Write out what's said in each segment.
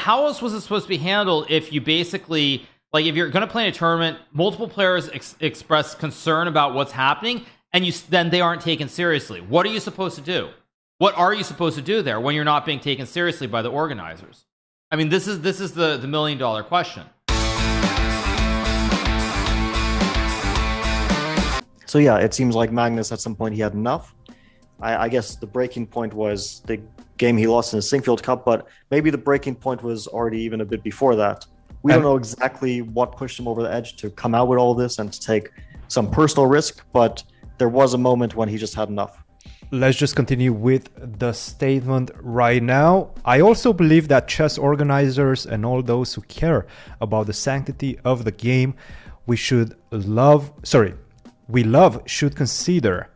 how else was it supposed to be handled if you basically, like, if you're going to play in a tournament, multiple players express concern about what's happening, and then they aren't taken seriously? What are you supposed to do? What are you supposed to do there when you're not being taken seriously by the organizers? I mean, this is the $1 million question. So yeah, it seems like Magnus at some point he had enough. I guess the breaking point was the game he lost in the Singfield Cup, but maybe the breaking point was already even a bit before that. We don't know exactly what pushed him over the edge to come out with all this and to take some personal risk, but there was a moment when he just had enough. Let's just continue with the statement right now. I also believe that chess organizers and all those who care about the sanctity of the game, should consider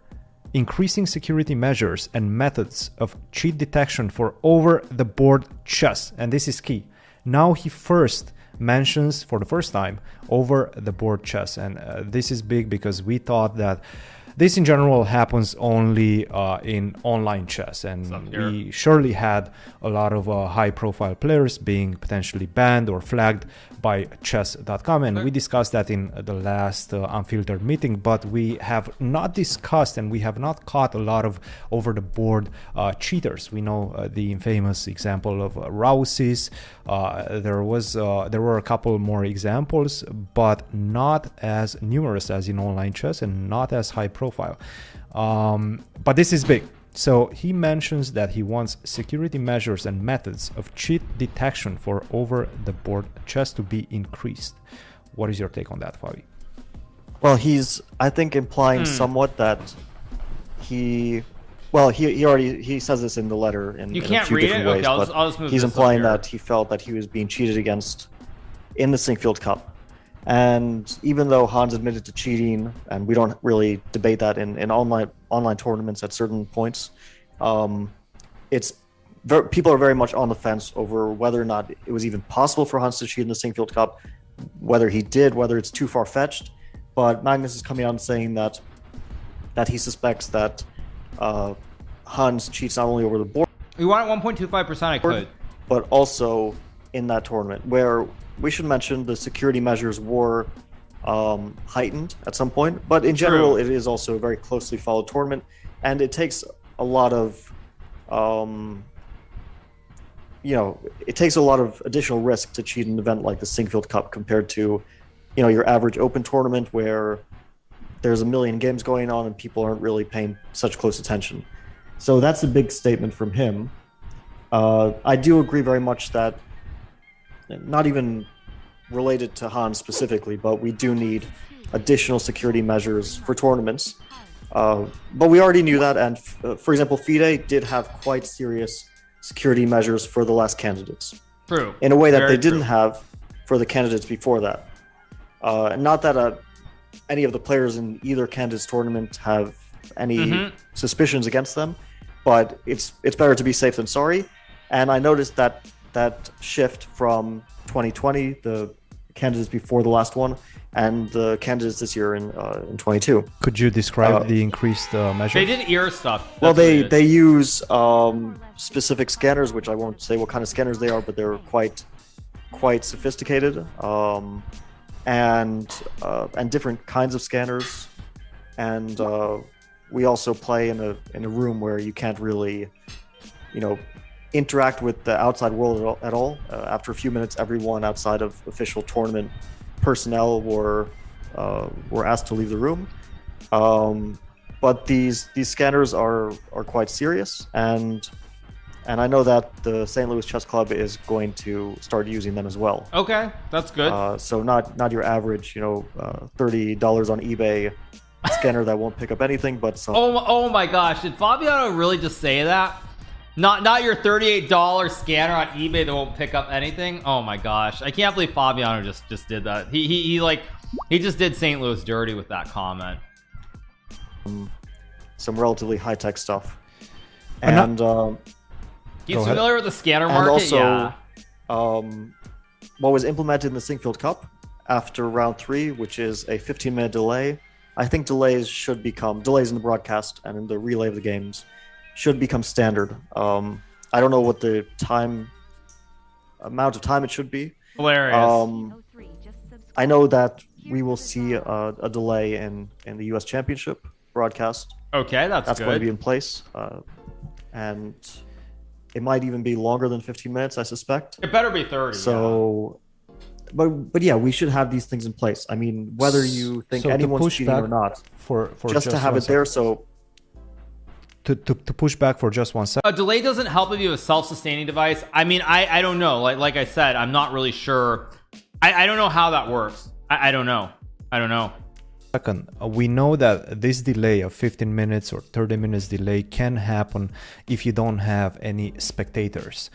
increasing security measures and methods of cheat detection for over-the-board chess. And this is key. Now he first mentions for the first time over-the-board chess. And this is big because we thought that this in general happens only in online chess. And we surely had a lot of high-profile players being potentially banned or flagged by chess.com. And we discussed that in the last unfiltered meeting, but we have not discussed and we have not caught a lot of over-the-board cheaters. We know the infamous example of Rousis. There were a couple more examples, but not as numerous as in online chess and not as high profile. But this is big. So he mentions that he wants security measures and methods of cheat detection for over-the-board chess to be increased. What is your take on that, Fabi? Well, he's, I think, implying somewhat that he says this in the letter in a few different ways, but I'll just move he's implying that he felt that he was being cheated against in the Singfield Cup. And even though Hans admitted to cheating, and we don't really debate that in online tournaments at certain points, people are very much on the fence over whether or not it was even possible for Hans to cheat in the Singfield Cup, whether he did, whether it's too far-fetched. But Magnus is coming out and saying that he suspects that Hans cheats not only over the board. We want 1.25%, I could. But also in that tournament, where we should mention the security measures were heightened at some point. But in general, it is also a very closely followed tournament. And it takes a lot of, it takes a lot of additional risk to cheat an event like the Singfield Cup compared to, your average open tournament where there's a million games going on and people aren't really paying such close attention. So that's a big statement from him. I do agree very much that, not even related to Hans specifically, but we do need additional security measures for tournaments. But we already knew that, and for example, FIDE did have quite serious security measures for the last candidates. True. In a way that they didn't have for the candidates before that. Not that any of the players in either candidates tournament have any suspicions against them, but it's better to be safe than sorry. And I noticed that shift from 2020, the candidates before the last one, and the candidates this year in 22. Could you describe the increased measures? They did ear stuff. Well, they use specific scanners, which I won't say what kind of scanners they are, but they're quite sophisticated, and different kinds of scanners. And we also play in a room where you can't really, interact with the outside world at all. After a few minutes, everyone outside of official tournament personnel were asked to leave the room. But these scanners are quite serious, and I know that the St. Louis Chess Club is going to start using them as well. Okay, that's good. So not your average, $30 on eBay scanner that won't pick up anything, but some. Oh my gosh! Did Fabiano really just say that? Not your $38 scanner on eBay that won't pick up anything. Oh my gosh, I can't believe Fabiano just did that. He just did St. Louis dirty with that comment. Some relatively high tech stuff, and he's familiar with the scanner market. And also, what was implemented in the Singfield Cup after round 3, which is a 15-minute delay. I think delays in the broadcast and in the relay of the games should become standard. I don't know what the time amount of time it should be. Hilarious. I know that we will see a delay in the U.S. Championship broadcast. Okay, that's That's good. going to be in place, and it might even be longer than 15 minutes, I suspect. It better be 30. So, but yeah, we should have these things in place. I mean, whether you think So to anyone's push cheating back or not, for just to have it there. So to push back for just 1 second. A delay doesn't help if you have a self-sustaining device. I mean, I don't know. Like I said, I'm not really sure. I don't know how that works. I don't know. Second, we know that this delay of 15 minutes or 30 minutes delay can happen if you don't have any spectators.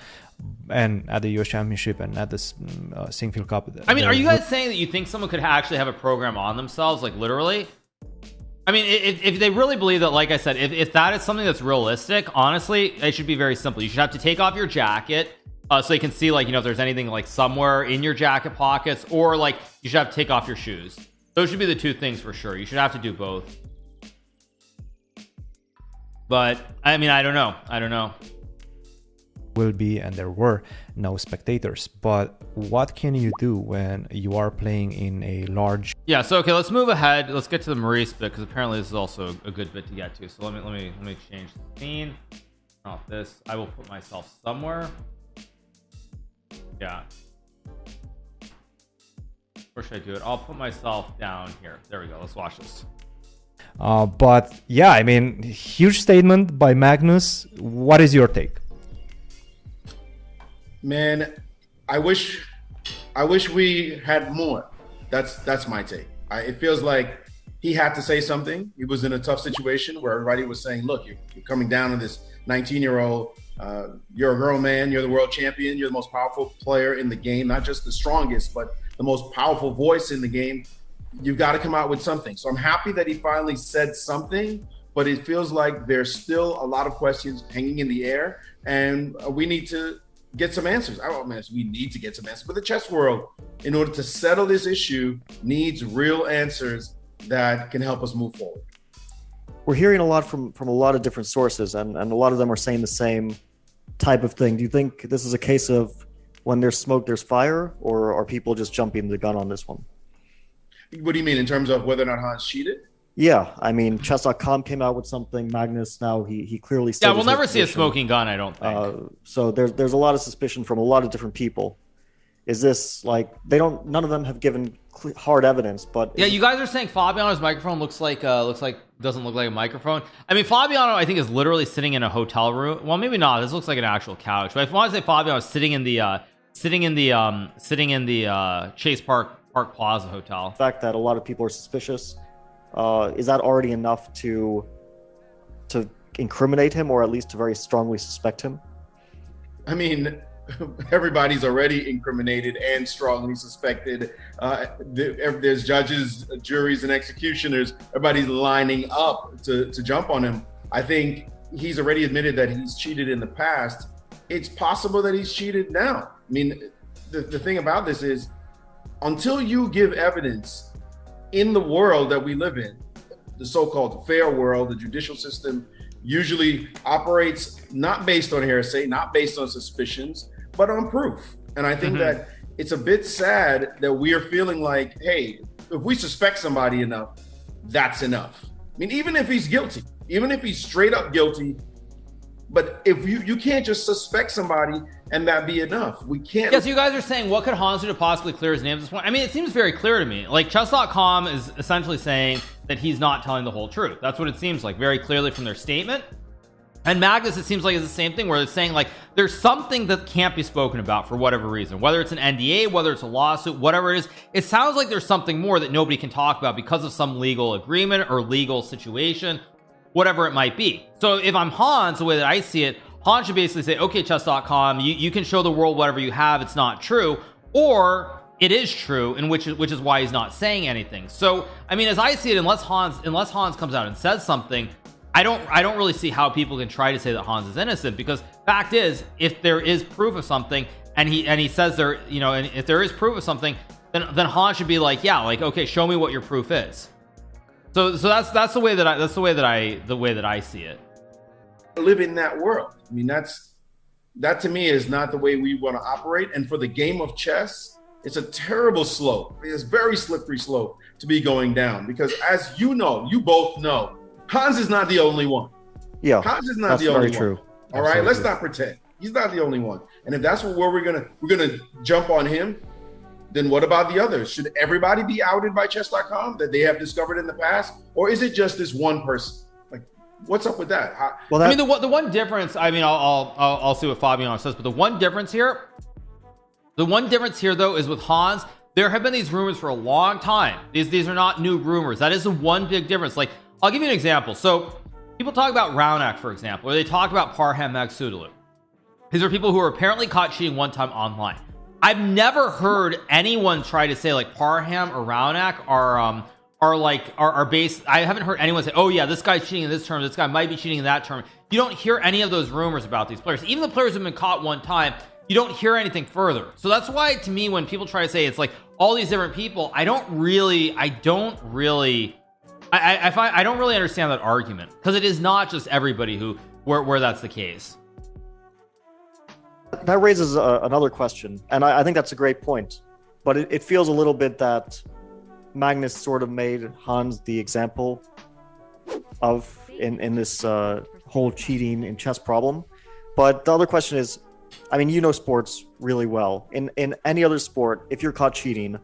And at the US Championship and at the Sinquefield Cup. I mean, are you guys saying that you think someone could actually have a program on themselves, like literally? I mean, if they really believe that, like I said, if that is something that's realistic, honestly, it should be very simple. You should have to take off your jacket so you can see, like, you know, if there's anything like somewhere in your jacket pockets, or like you should have to take off your shoes. Those should be the two things for sure. You should have to do both. But I mean, I don't know. Will be, and there were no spectators, but what can you do when you are playing in a large So okay, let's move ahead. Let's get to the Maurice bit, because apparently this is also a good bit to get to. So let me change the scene. Off this, I will put myself somewhere. Where should I do it? I'll put myself down here. There we go. Let's watch this. but yeah, I mean, huge statement by Magnus. What is your take? Man, I wish we had more. That's my take. It feels like he had to say something. He was in a tough situation where everybody was saying, look, you're coming down to this 19-year-old. You're a grown man. You're the world champion. You're the most powerful player in the game, not just the strongest, but the most powerful voice in the game. You've got to come out with something. So I'm happy that he finally said something, but it feels like there's still a lot of questions hanging in the air, and we need to get some answers. I don't know, we need to get some answers, but the chess world, in order to settle this issue, needs real answers that can help us move forward. we're hearing a lot from a lot of different sources, and a lot of them are saying the same type of thing. Do you think this is a case of when there's smoke, there's fire, or are people just jumping the gun on this one? What do you mean in terms of whether or not Hans cheated? Yeah, I mean, chess.com came out with something. Magnus now he clearly Yeah, stated we'll his never see a position. smoking gun, I don't think. So there's a lot of suspicion from a lot of different people. Is this like none of them have given hard evidence, but Yeah, you guys are saying Fabiano's microphone doesn't look like a microphone. I mean, Fabiano, I think, is literally sitting in a hotel room. Well, maybe not. This looks like an actual couch. But if I want to say Fabiano is sitting in the Chase Park Plaza hotel. the fact that a lot of people are suspicious, is that already enough to incriminate him, or at least to very strongly suspect him? I mean, everybody's already incriminated and strongly suspected. There's judges, juries, and executioners. Everybody's lining up to jump on him. I think he's already admitted that he's cheated in the past. It's possible that he's cheated now. I mean, the thing about this is, until you give evidence in the world that we live in, the so-called fair world, the judicial system usually operates not based on hearsay, not based on suspicions, but on proof. And I think that it's a bit sad that we are feeling like, hey, if we suspect somebody enough, that's enough. I mean, even if he's guilty, even if he's straight up guilty, but if you can't just suspect somebody and that be enough. We can't. Yes, you guys are saying, what could Hans do to possibly clear his name at this point? I mean, it seems very clear to me. Like, chess.com is essentially saying that he's not telling the whole truth. That's what it seems like, very clearly from their statement. And Magnus, it seems like, is the same thing, where it's saying, like, there's something that can't be spoken about for whatever reason, whether it's an NDA, whether it's a lawsuit, whatever it is. It sounds like there's something more that nobody can talk about because of some legal agreement or legal situation, whatever it might be. So if I'm Hans, the way that I see it, Hans should basically say, okay, chess.com, you can show the world whatever you have, it's not true, or it is true, and which is why he's not saying anything. So I mean, as I see it, unless Hans comes out and says something, I don't really see how people can try to say that Hans is innocent, because fact is, if there is proof of something, and he says there, you know, and if there is proof of something, then Hans should be like, yeah, like, okay, show me what your proof is. So that's the way that I see it. live in that world. I mean, that to me is not the way we want to operate. And for the game of chess, it's a terrible slope. It's a very slippery slope to be going down, because as you know, you both know, Hans is not the only one. Yeah, Hans is not the only one. True. All right, let's not pretend he's not the only one. And if that's where we're gonna jump on him, then what about the others? Should everybody be outed by chess.com that they have discovered in the past, or is it just this one person? Like, what's up with that? I mean, the one difference. I mean, I'll see what Fabiano says, but the one difference here though is with Hans. There have been these rumors for a long time. These are not new rumors. That is the one big difference. Like, I'll give you an example. So people talk about Raunak, for example, or they talk about Parham Magsudaloo. These are people who are apparently caught cheating one time online. I've never heard anyone try to say like Parham or Raunak are based. I haven't heard anyone say, oh yeah, this guy's cheating in this term, this guy might be cheating in that term. You don't hear any of those rumors about these players. Even the players who've been caught one time, you don't hear anything further. So that's why, to me, when people try to say it's like all these different people, I don't really understand that argument, because it is not just everybody where that's the case. That raises another question, and I think that's a great point, but it feels a little bit that Magnus sort of made Hans the example of in this whole cheating in chess problem. But the other question is, I mean, you know sports really well. In any other sport, if you're caught cheating,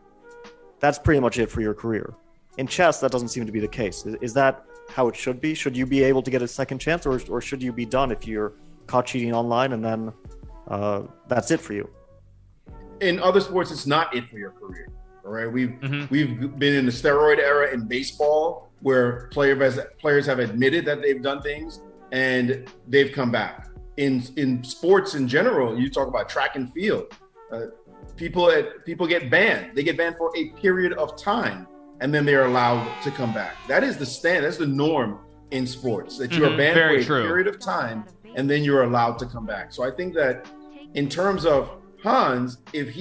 that's pretty much it for your career. In chess, that doesn't seem to be the case. Is that how it should be? Should you be able to get a second chance, or should you be done if you're caught cheating online and then that's it for you? In other sports, it's not it for your career. All right, we've been in the steroid era in baseball, where players have admitted that they've done things and they've come back. In sports in general, you talk about track and field. People get banned. They get banned for a period of time, and then they're allowed to come back. That is the standard. That's the norm in sports, that you are banned for a period of time, and then you're allowed to come back. So I think that in terms of Hans, if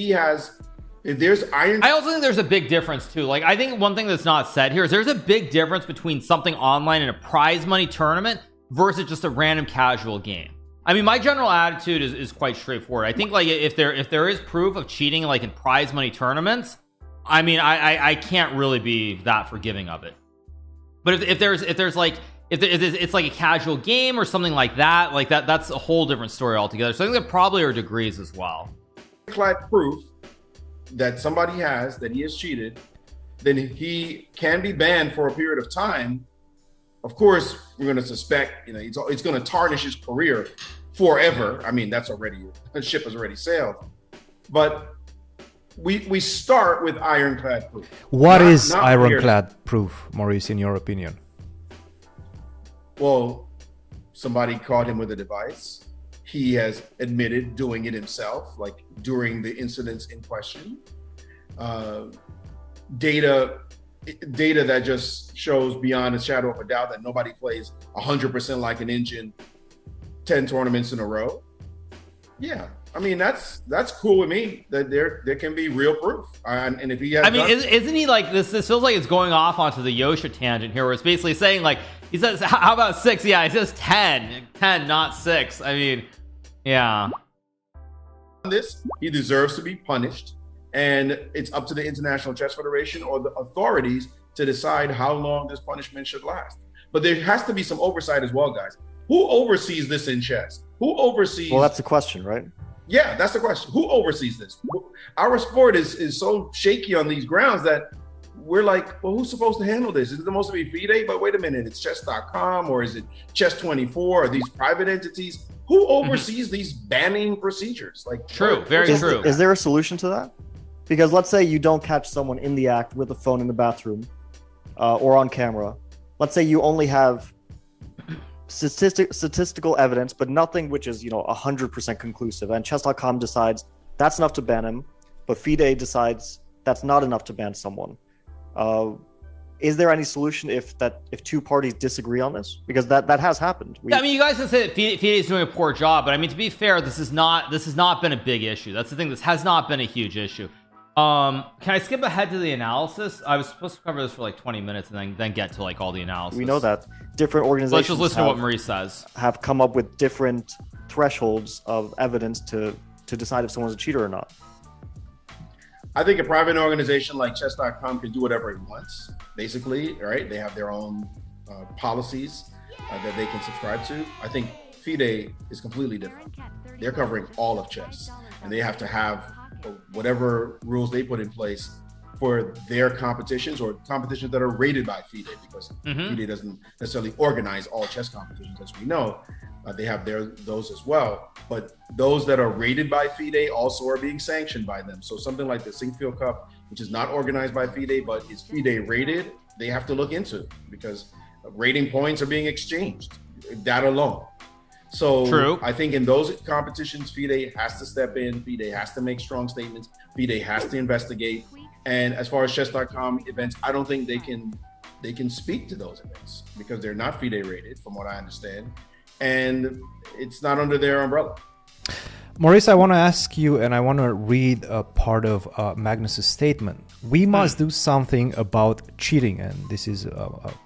there's iron, I also think there's a big difference too. Like, I think one thing that's not said here is there's a big difference between something online in a prize money tournament versus just a random casual game. I mean, my general attitude is quite straightforward. I think like if there is proof of cheating like in prize money tournaments, I mean, I can't really be that forgiving of it. But if it's like a casual game or something like that's a whole different story altogether. So I think there probably are degrees as well. Ironclad proof that somebody has that he has cheated, then he can be banned for a period of time. Of course, we're going to suspect, it's going to tarnish his career forever. I mean, the ship has already sailed. But we start with ironclad proof. What is ironclad proof, Maurice, in your opinion? Well, somebody caught him with a device. He has admitted doing it himself, like during the incidents in question. Data that just shows beyond a shadow of a doubt that nobody plays 100% like an engine 10 tournaments in a row. Yeah, I mean, that's cool with me, that there can be real proof. And if he has, isn't he like this feels like it's going off onto the Yosha tangent here, where it's basically saying like, he says, how about 6? Yeah, he says 10, not 6. I mean, yeah. He deserves to be punished, and it's up to the International Chess Federation or the authorities to decide how long this punishment should last. But there has to be some oversight as well, guys. Who oversees this in chess? Who oversees? Well, that's the question, right? Yeah, that's the question. Who oversees this? Our sport is so shaky on these grounds that we're like, well, who's supposed to handle this? Is it supposed to be FIDE? But wait a minute, it's chess.com, or is it Chess24, or these private entities? Who oversees these banning procedures? Like, true, very true. Is there a solution to that? Because let's say you don't catch someone in the act with a phone in the bathroom or on camera. Let's say you only have statistical evidence, but nothing which is 100% conclusive, and chess.com decides that's enough to ban him, but FIDE decides that's not enough to ban someone. Is there any solution if two parties disagree on this? Because that has happened. I mean, you guys can say that FIDE is doing a poor job, but I mean, to be fair, this has not been a big issue. That's the thing. This has not been a huge issue. Can I skip ahead to the analysis? I was supposed to cover this for like 20 minutes and then get to like all the analysis. We know that different organizations. Let's just listen to what Maurice says. Have come up with different thresholds of evidence to decide if someone's a cheater or not. I think a private organization like chess.com can do whatever it wants, basically, right? They have their own policies that they can subscribe to. I think FIDE is completely different. They're covering all of chess, and they have to have whatever rules they put in place for their competitions or competitions that are rated by FIDE, because FIDE doesn't necessarily organize all chess competitions, as we know. They have those as well, but those that are rated by FIDE also are being sanctioned by them. So something like the Sinkfield Cup, which is not organized by FIDE but is FIDE rated, they have to look into, because rating points are being exchanged, that alone. So True. I think in those competitions, FIDE has to step in, FIDE has to make strong statements, FIDE has to investigate. And as far as chess.com events, I don't think they can speak to those events because they're not FIDE rated, from what I understand. And it's not under their umbrella. Maurice, I want to ask you, and I want to read a part of Magnus's statement. We must do something about cheating, and this is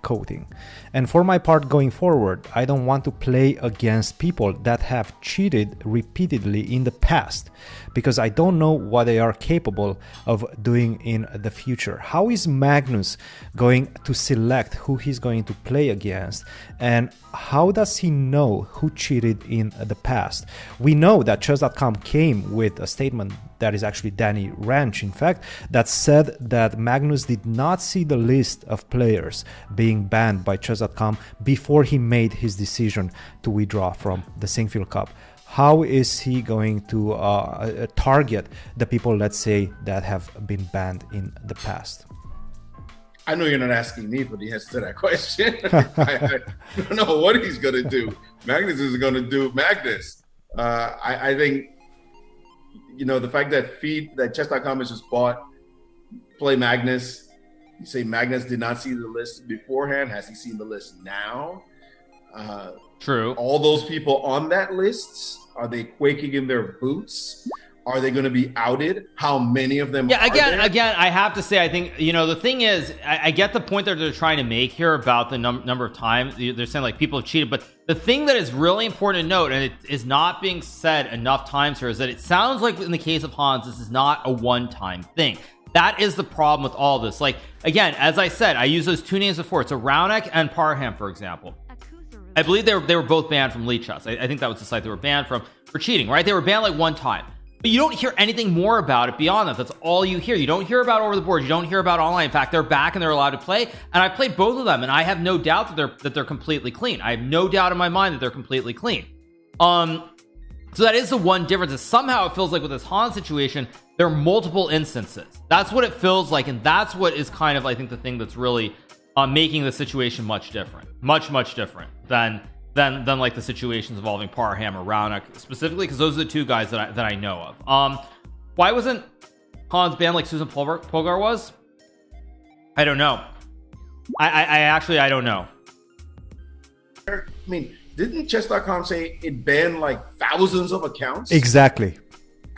quoting. And for my part going forward, I don't want to play against people that have cheated repeatedly in the past, because I don't know what they are capable of doing in the future. How is Magnus going to select who he's going to play against, and how does he know who cheated in the past? We know that chess.com came with a statement that is actually Danny Ranch, in fact, that said that Magnus did not see the list of players being banned by chess.com before he made his decision to withdraw from the Sinkfield Cup. How is he going to target the people, let's say, that have been banned in the past? I know you're not asking me for the answer to that question. I don't know what he's going to do. Magnus is going to do Magnus. I think, the fact that chess.com has just bought Play Magnus, you say Magnus did not see the list beforehand. Has he seen the list now? True. All those people on that list, are they quaking in their boots? Are they going to be outed? How many of them are there? Again, I have to say, I think, the thing is, I get the point that they're trying to make here about the number of times. They're saying, like, people have cheated. But the thing that is really important to note, and it is not being said enough times here, is that it sounds like in the case of Hans, this is not a one-time thing. That is the problem with all this. Like, again, as I said, I use those two names before. It's Raunik and Parham, for example. I believe they were both banned from Lead Chess. I think that was the site they were banned from for cheating, right? They were banned like one time. But you don't hear anything more about it beyond that. That's all you hear. You don't hear about over the board. You don't hear about online. In fact, they're back and they're allowed to play. And I played both of them, and I have no doubt that they're completely clean. I have no doubt in my mind that they're completely clean. So that is the one difference. Is somehow it feels like with this Han situation, there are multiple instances. That's what it feels like, and that's what is kind of, I think, the thing that's really making the situation much different, much different than like the situations involving Parham or Raunik specifically, because those are the two guys that I know of. Why wasn't Hans banned like Susan Polgar was? I don't know. I don't know. I mean, didn't chess.com say it banned like thousands of accounts? Exactly.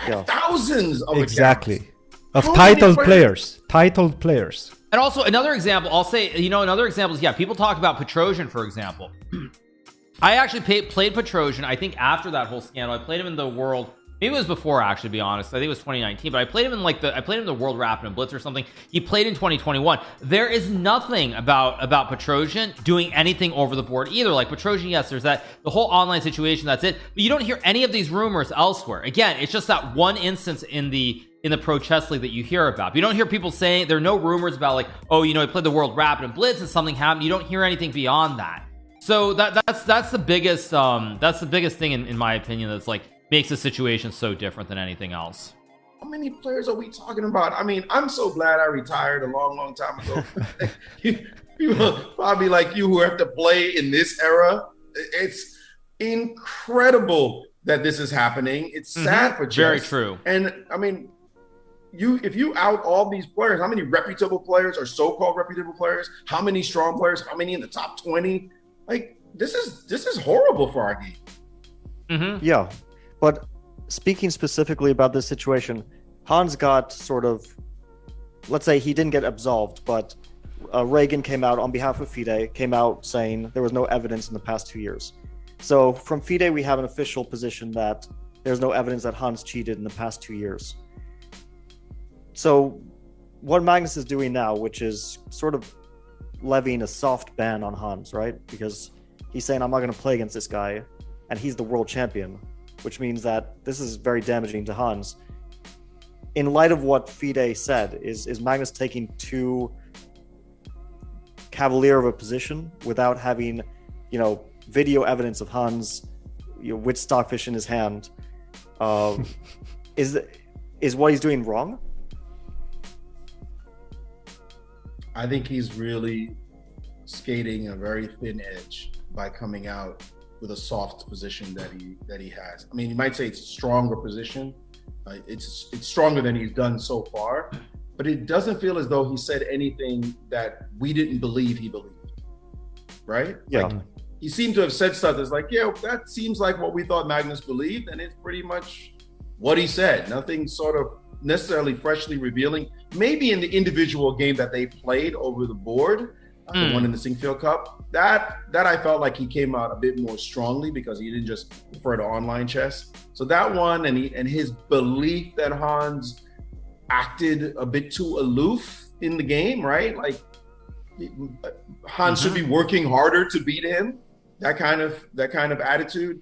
Yeah. Thousands of exactly accounts. Of titled players. And also another example, I'll say, another example is, people talk about Petrosian, for example. I actually played Petrosian, I think, after that whole scandal. I played him in the World, maybe it was before, actually, to be honest. I think it was 2019, but I played him in the World Rapid and Blitz or something. He played in 2021. There is nothing about Petrosian doing anything over the board either. Like Petrosian, yes, there's the whole online situation, that's it. But you don't hear any of these rumors elsewhere. Again, it's just that one instance in the Pro Chess League that you hear about. But you don't hear people saying, there are no rumors about like, he played the World Rapid and Blitz and something happened. You don't hear anything beyond that. So that's the biggest thing in my opinion that's like makes the situation so different than anything else. How many players are we talking about? I mean, I'm so glad I retired a long time ago. People probably like you who have to play in this era. It's incredible that this is happening. It's sad for chess. Very true. And I mean, if you out all these players, how many reputable players or so-called reputable players? How many strong players? How many in the top 20? Like, this is horrible for our game. Yeah, but speaking specifically about this situation, Hans got sort of let's say he didn't get absolved, but Reagan came out on behalf of FIDE, came out saying there was no evidence in the past 2 years. So from FIDE, we have an official position that there's no evidence that Hans cheated in the past 2 years. So what Magnus is doing now, which is sort of levying a soft ban on Hans, right? Because he's saying, I'm not going to play against this guy, and he's the world champion, which means that this is very damaging to Hans. In light of what FIDE said, is Magnus taking too cavalier of a position without having, video evidence of Hans, with Stockfish in his hand? Is what he's doing wrong? I think he's really skating a very thin edge by coming out with a soft position that he has. I mean, you might say it's a stronger position. It's stronger than he's done so far, but it doesn't feel as though he said anything that we didn't believe he believed, right? Yeah. Like, he seemed to have said stuff that's like, yeah, that seems like what we thought Magnus believed, and it's pretty much what he said. Nothing sort of necessarily freshly revealing. Maybe in the individual game that they played over the board, the one in the Sinkfield Cup, that I felt like he came out a bit more strongly because he didn't just refer to online chess. So that one, and his belief that Hans acted a bit too aloof in the game, right? Like Hans should be working harder to beat him. That kind of attitude.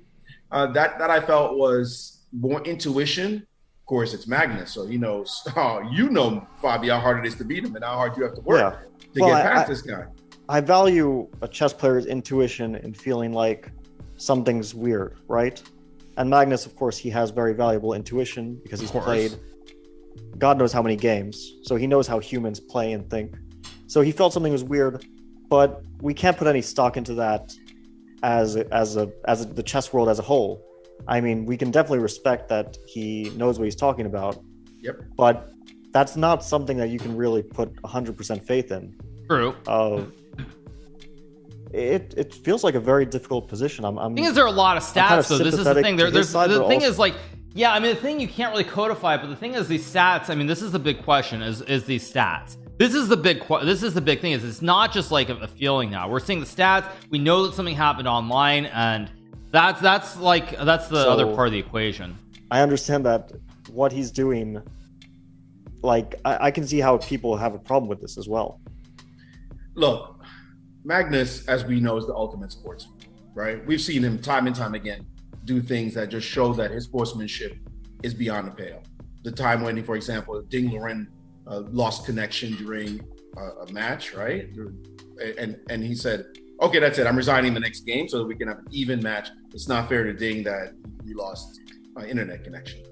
That I felt was more intuition. Of course, it's Magnus, so he knows. Fabio, how hard it is to beat him, and how hard you have to work to get past this guy. I value a chess player's intuition in feeling like something's weird, right? And Magnus, of course, he has very valuable intuition because he's played God knows how many games, so he knows how humans play and think. So he felt something was weird, but we can't put any stock into that as the chess world as a whole. I mean, we can definitely respect that he knows what he's talking about. Yep. But that's not something that you can really put 100% faith in. True. It feels like a very difficult position. The thing is, there are a lot of stats, though. This is the thing. The thing is, like, yeah, I mean, the thing you can't really codify, but the thing is, these stats. I mean, this is the big question: is these stats. This is the big thing. Is it's not just like a feeling now. We're seeing the stats. We know that something happened online, and that's the other part of the equation. I understand that what he's doing. Like, I can see how people have a problem with this as well. Look, Magnus, as we know, is the ultimate sportsman, right? We've seen him time and time again do things that just show that his sportsmanship is beyond the pale. The time when he, for example, Ding Liren lost connection during a match, right? And he said, okay, that's it. I'm resigning the next game so that we can have an even match. It's not fair to Ding that he lost internet connection.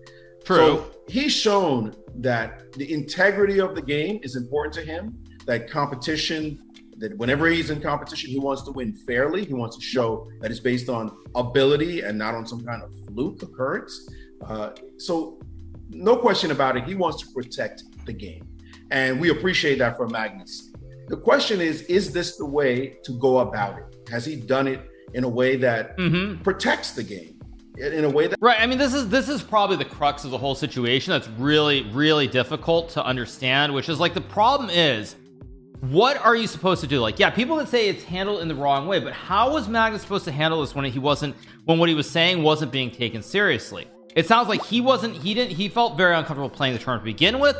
True. So he's shown that the integrity of the game is important to him, that competition, that whenever he's in competition, he wants to win fairly. He wants to show that it's based on ability and not on some kind of fluke occurrence. So no question about it, he wants to protect the game. And we appreciate that from Magnus. The question is this the way to go about it? Has he done it in a way that protects the game? In a way that right. I mean, this is probably the crux of the whole situation. That's really, really difficult to understand. Which is like the problem is, what are you supposed to do? Like, yeah, people would say it's handled in the wrong way, but how was Magnus supposed to handle this when what he was saying wasn't being taken seriously? It sounds like he felt very uncomfortable playing the tournament to begin with.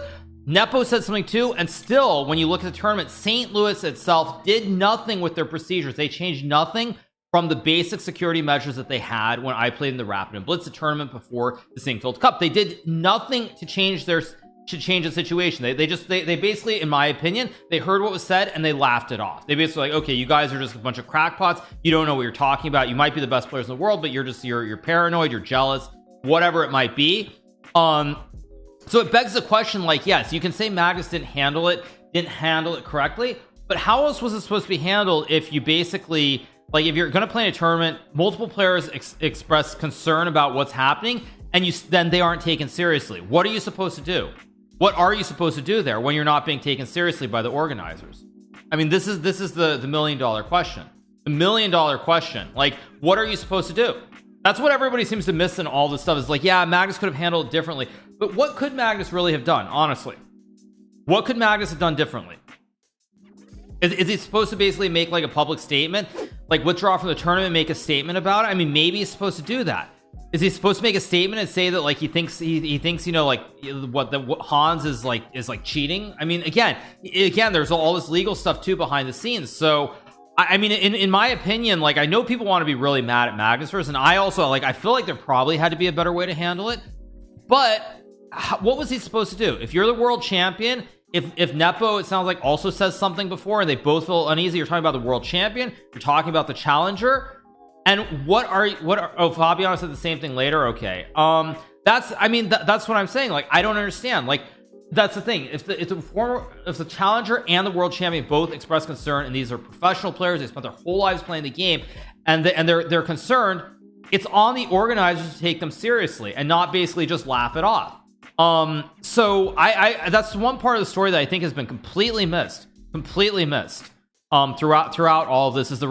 Nepo said something too, and still, when you look at the tournament, St. Louis itself did nothing with their procedures. They changed nothing from the basic security measures that they had when I played in the Rapid and Blitz tournament before the Sinkfield Cup. They did nothing to change the situation. They basically, in my opinion, they heard what was said and they laughed it off. They basically like, okay, you guys are just a bunch of crackpots. You don't know what you're talking about. You might be the best players in the world, but you're paranoid, you're jealous, whatever it might be. So it begs the question, like, yes, you can say Magnus didn't handle it correctly, but how else was it supposed to be handled if you basically, like, if you're going to play in a tournament, multiple players express concern about what's happening, and then they aren't taken seriously? What are you supposed to do? What are you supposed to do there when you're not being taken seriously by the organizers? I mean, this is the $1 million question. The $1 million question. Like, what are you supposed to do? That's what everybody seems to miss in all this stuff. Is like, yeah, Magnus could have handled it differently, but what could Magnus really have done? Honestly, What could Magnus have done differently? Is he supposed to basically make like a public statement, like withdraw from the tournament, make a statement about it? I mean, maybe he's supposed to do that. Is he supposed to make a statement and say that like he thinks you know, like what Hans is like cheating? I mean, again there's all this legal stuff too behind the scenes. So I mean, in my opinion, like I know people want to be really mad at Magnus first, and I also like I feel like there probably had to be a better way to handle it. But what was he supposed to do? If you're the world champion, if Nepo, it sounds like, also says something before and they both feel uneasy, you're talking about the world champion, you're talking about the challenger, and what are oh, Fabiano said the same thing later. Okay, that's that's what I'm saying. Like I don't understand. Like that's the thing. If the challenger and the world champion both express concern, and these are professional players, they spent their whole lives playing the game, and they're concerned, it's on the organizers to take them seriously and not basically just laugh it off. So I that's one part of the story that I think has been completely missed throughout all of this is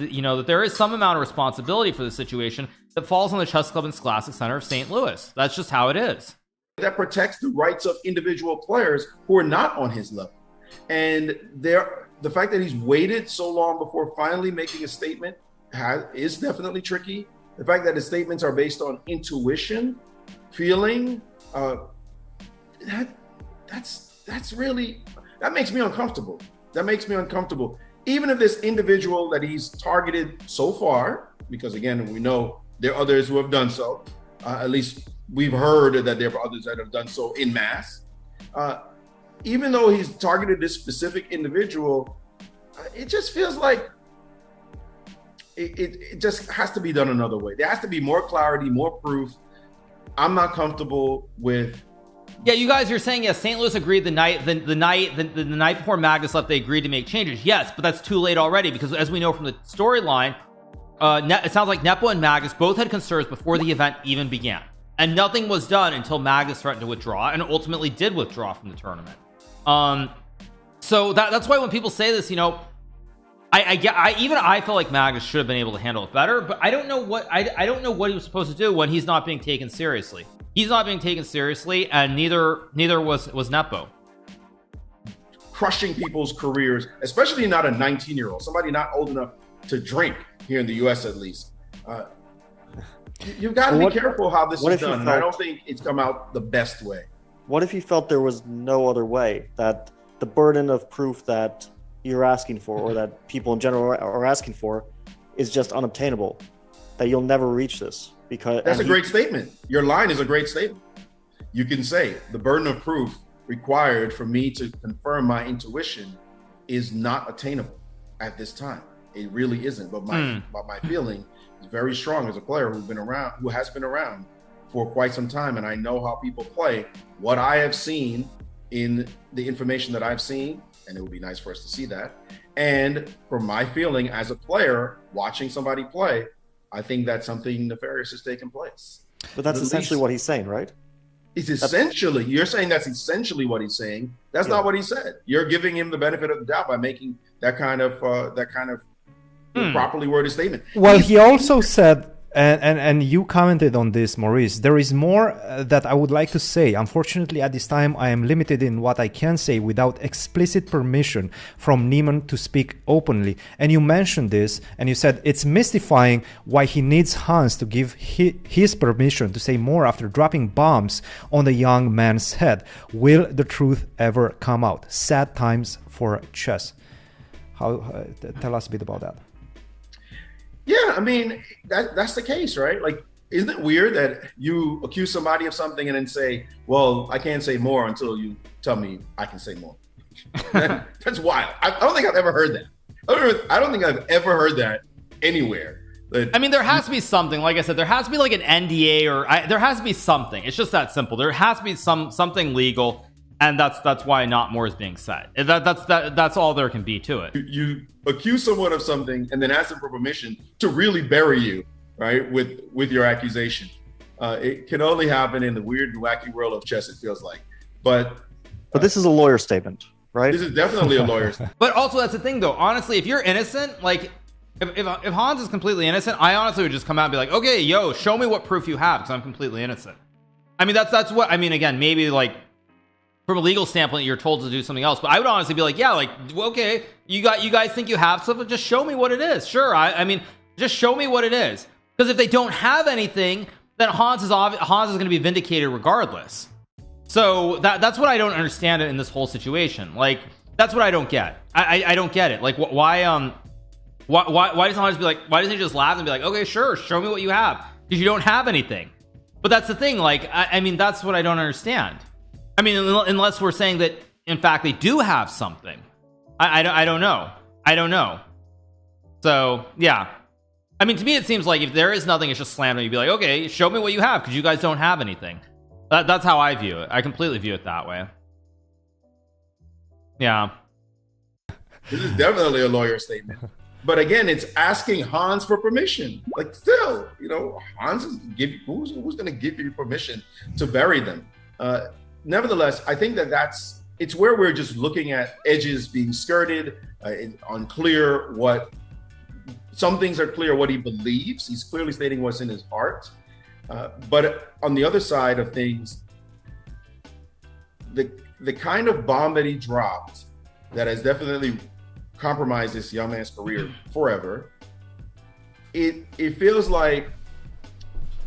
you know, that there is some amount of responsibility for the situation that falls on the Chess Club and Scholastic Center of St. Louis. That's just how it is. That protects the rights of individual players who are not on his level. And the fact that he's waited so long before finally making a statement is definitely tricky. The fact that his statements are based on intuition, feeling, that's really, that makes me uncomfortable. Even if this individual that he's targeted so far, because again, we know there are others who have done so, at least we've heard that there are others that have done so in mass. Even though he's targeted this specific individual, it just feels like it just has to be done another way. There has to be more clarity, more proof. I'm not comfortable with. Yeah, you guys, you're saying yes. St. Louis agreed the night before Magnus left. They agreed to make changes. Yes, but that's too late already because, as we know from the storyline, it sounds like Nepo and Magnus both had concerns before the event even began, and nothing was done until Magnus threatened to withdraw and ultimately did withdraw from the tournament. So that's why when people say this, you know, I feel like Magnus should have been able to handle it better, but I don't know what he was supposed to do when he's not being taken seriously. He's not being taken seriously, and neither was Nepo. Crushing people's careers, especially not a 19-year-old, somebody not old enough to drink here in the U.S. at least. You've got to be careful how this is done, and I don't think it's come out the best way. What if you felt there was no other way, that the burden of proof that you're asking for, or that people in general are asking for, is just unobtainable, that you'll never reach this? Because that's a great statement. Your line is a great statement. You can say the burden of proof required for me to confirm my intuition is not attainable at this time. It really isn't. But my feeling is very strong as a player who has been around for quite some time, and I know how people play. What I have seen in the information that I've seen, and it would be nice for us to see that. And from my feeling as a player watching somebody play, I think that something nefarious has taken place. But that's essentially what he's saying, right? You're saying that's essentially what he's saying. That's not what he said. You're giving him the benefit of the doubt by making that kind of properly worded statement. Well, he also said, and you commented on this, Maurice, there is more that I would like to say. Unfortunately, at this time, I am limited in what I can say without explicit permission from Niemann to speak openly. And you mentioned this, and you said it's mystifying why he needs Hans to give his permission to say more after dropping bombs on the young man's head. Will the truth ever come out? Sad times for chess. Tell us a bit about that. Yeah, I mean, that's the case, right? Like, isn't it weird that you accuse somebody of something and then say, well, I can't say more until you tell me I can say more? That's wild. I don't think I've ever heard that. I don't think I've ever heard that anywhere. I mean, there has to be something. Like I said, there has to be like an NDA or there has to be something. It's just that simple. There has to be something legal. And that's why not more is being said. That's all there can be to it. You accuse someone of something and then ask them for permission to really bury you, right? With your accusation. It can only happen in the weird and wacky world of chess, it feels like. But this is a lawyer statement, right? This is definitely a lawyer statement. But also, that's the thing, though. Honestly, if you're innocent, like if Hans is completely innocent, I honestly would just come out and be like, okay, yo, show me what proof you have, because I'm completely innocent. I mean, that's what I mean. Again, maybe like. from a legal standpoint, you're told to do something else. But I would honestly be like, yeah, like, okay, you guys think you have something? Just show me what it is. Sure, I mean, just show me what it is. Because if they don't have anything, then Hans is going to be vindicated regardless. So that's what I don't understand in this whole situation. Like, that's what I don't get. I don't get it. Like, why does Hans be like? Why doesn't he just laugh and be like, okay, sure, show me what you have, because you don't have anything. But that's the thing. Like, I mean, that's what I don't understand. I mean, unless we're saying that in fact they do have something. I don't know. So yeah, I mean, to me it seems like if there is nothing, it's just slammed and you'd be like, okay, show me what you have, because you guys don't have anything. That's how I view it. I completely view it that way. Yeah, this is definitely a lawyer statement. But again, it's asking Hans for permission. Like, still, you know, Hans is who's going to give you permission to bury them? Nevertheless, I think it's where we're just looking at edges being skirted, unclear what some things are clear what he believes. He's clearly stating what's in his heart. But on the other side of things, the kind of bomb that he dropped that has definitely compromised this young man's career forever, it feels like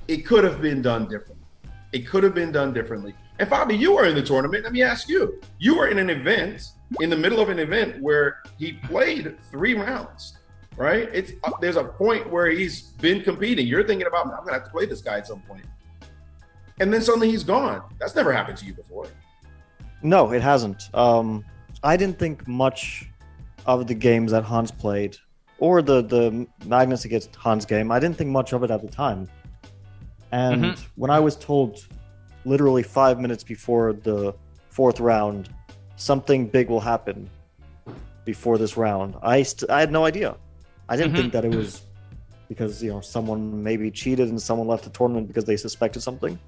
it could have been done differently. It could have been done differently. And Fabi, you were in the tournament. Let me ask you. You were in an event, in the middle of an event where he played 3 rounds, right? There's a point where he's been competing. You're thinking about, I'm going to have to play this guy at some point. And then suddenly he's gone. That's never happened to you before. No, it hasn't. I didn't think much of the games that Hans played, or the Magnus against Hans game. I didn't think much of it at the time. And when I was told literally 5 minutes before the 4th round, something big will happen before this round, I had no idea. I didn't think that it was because, you know, someone maybe cheated and someone left the tournament because they suspected something.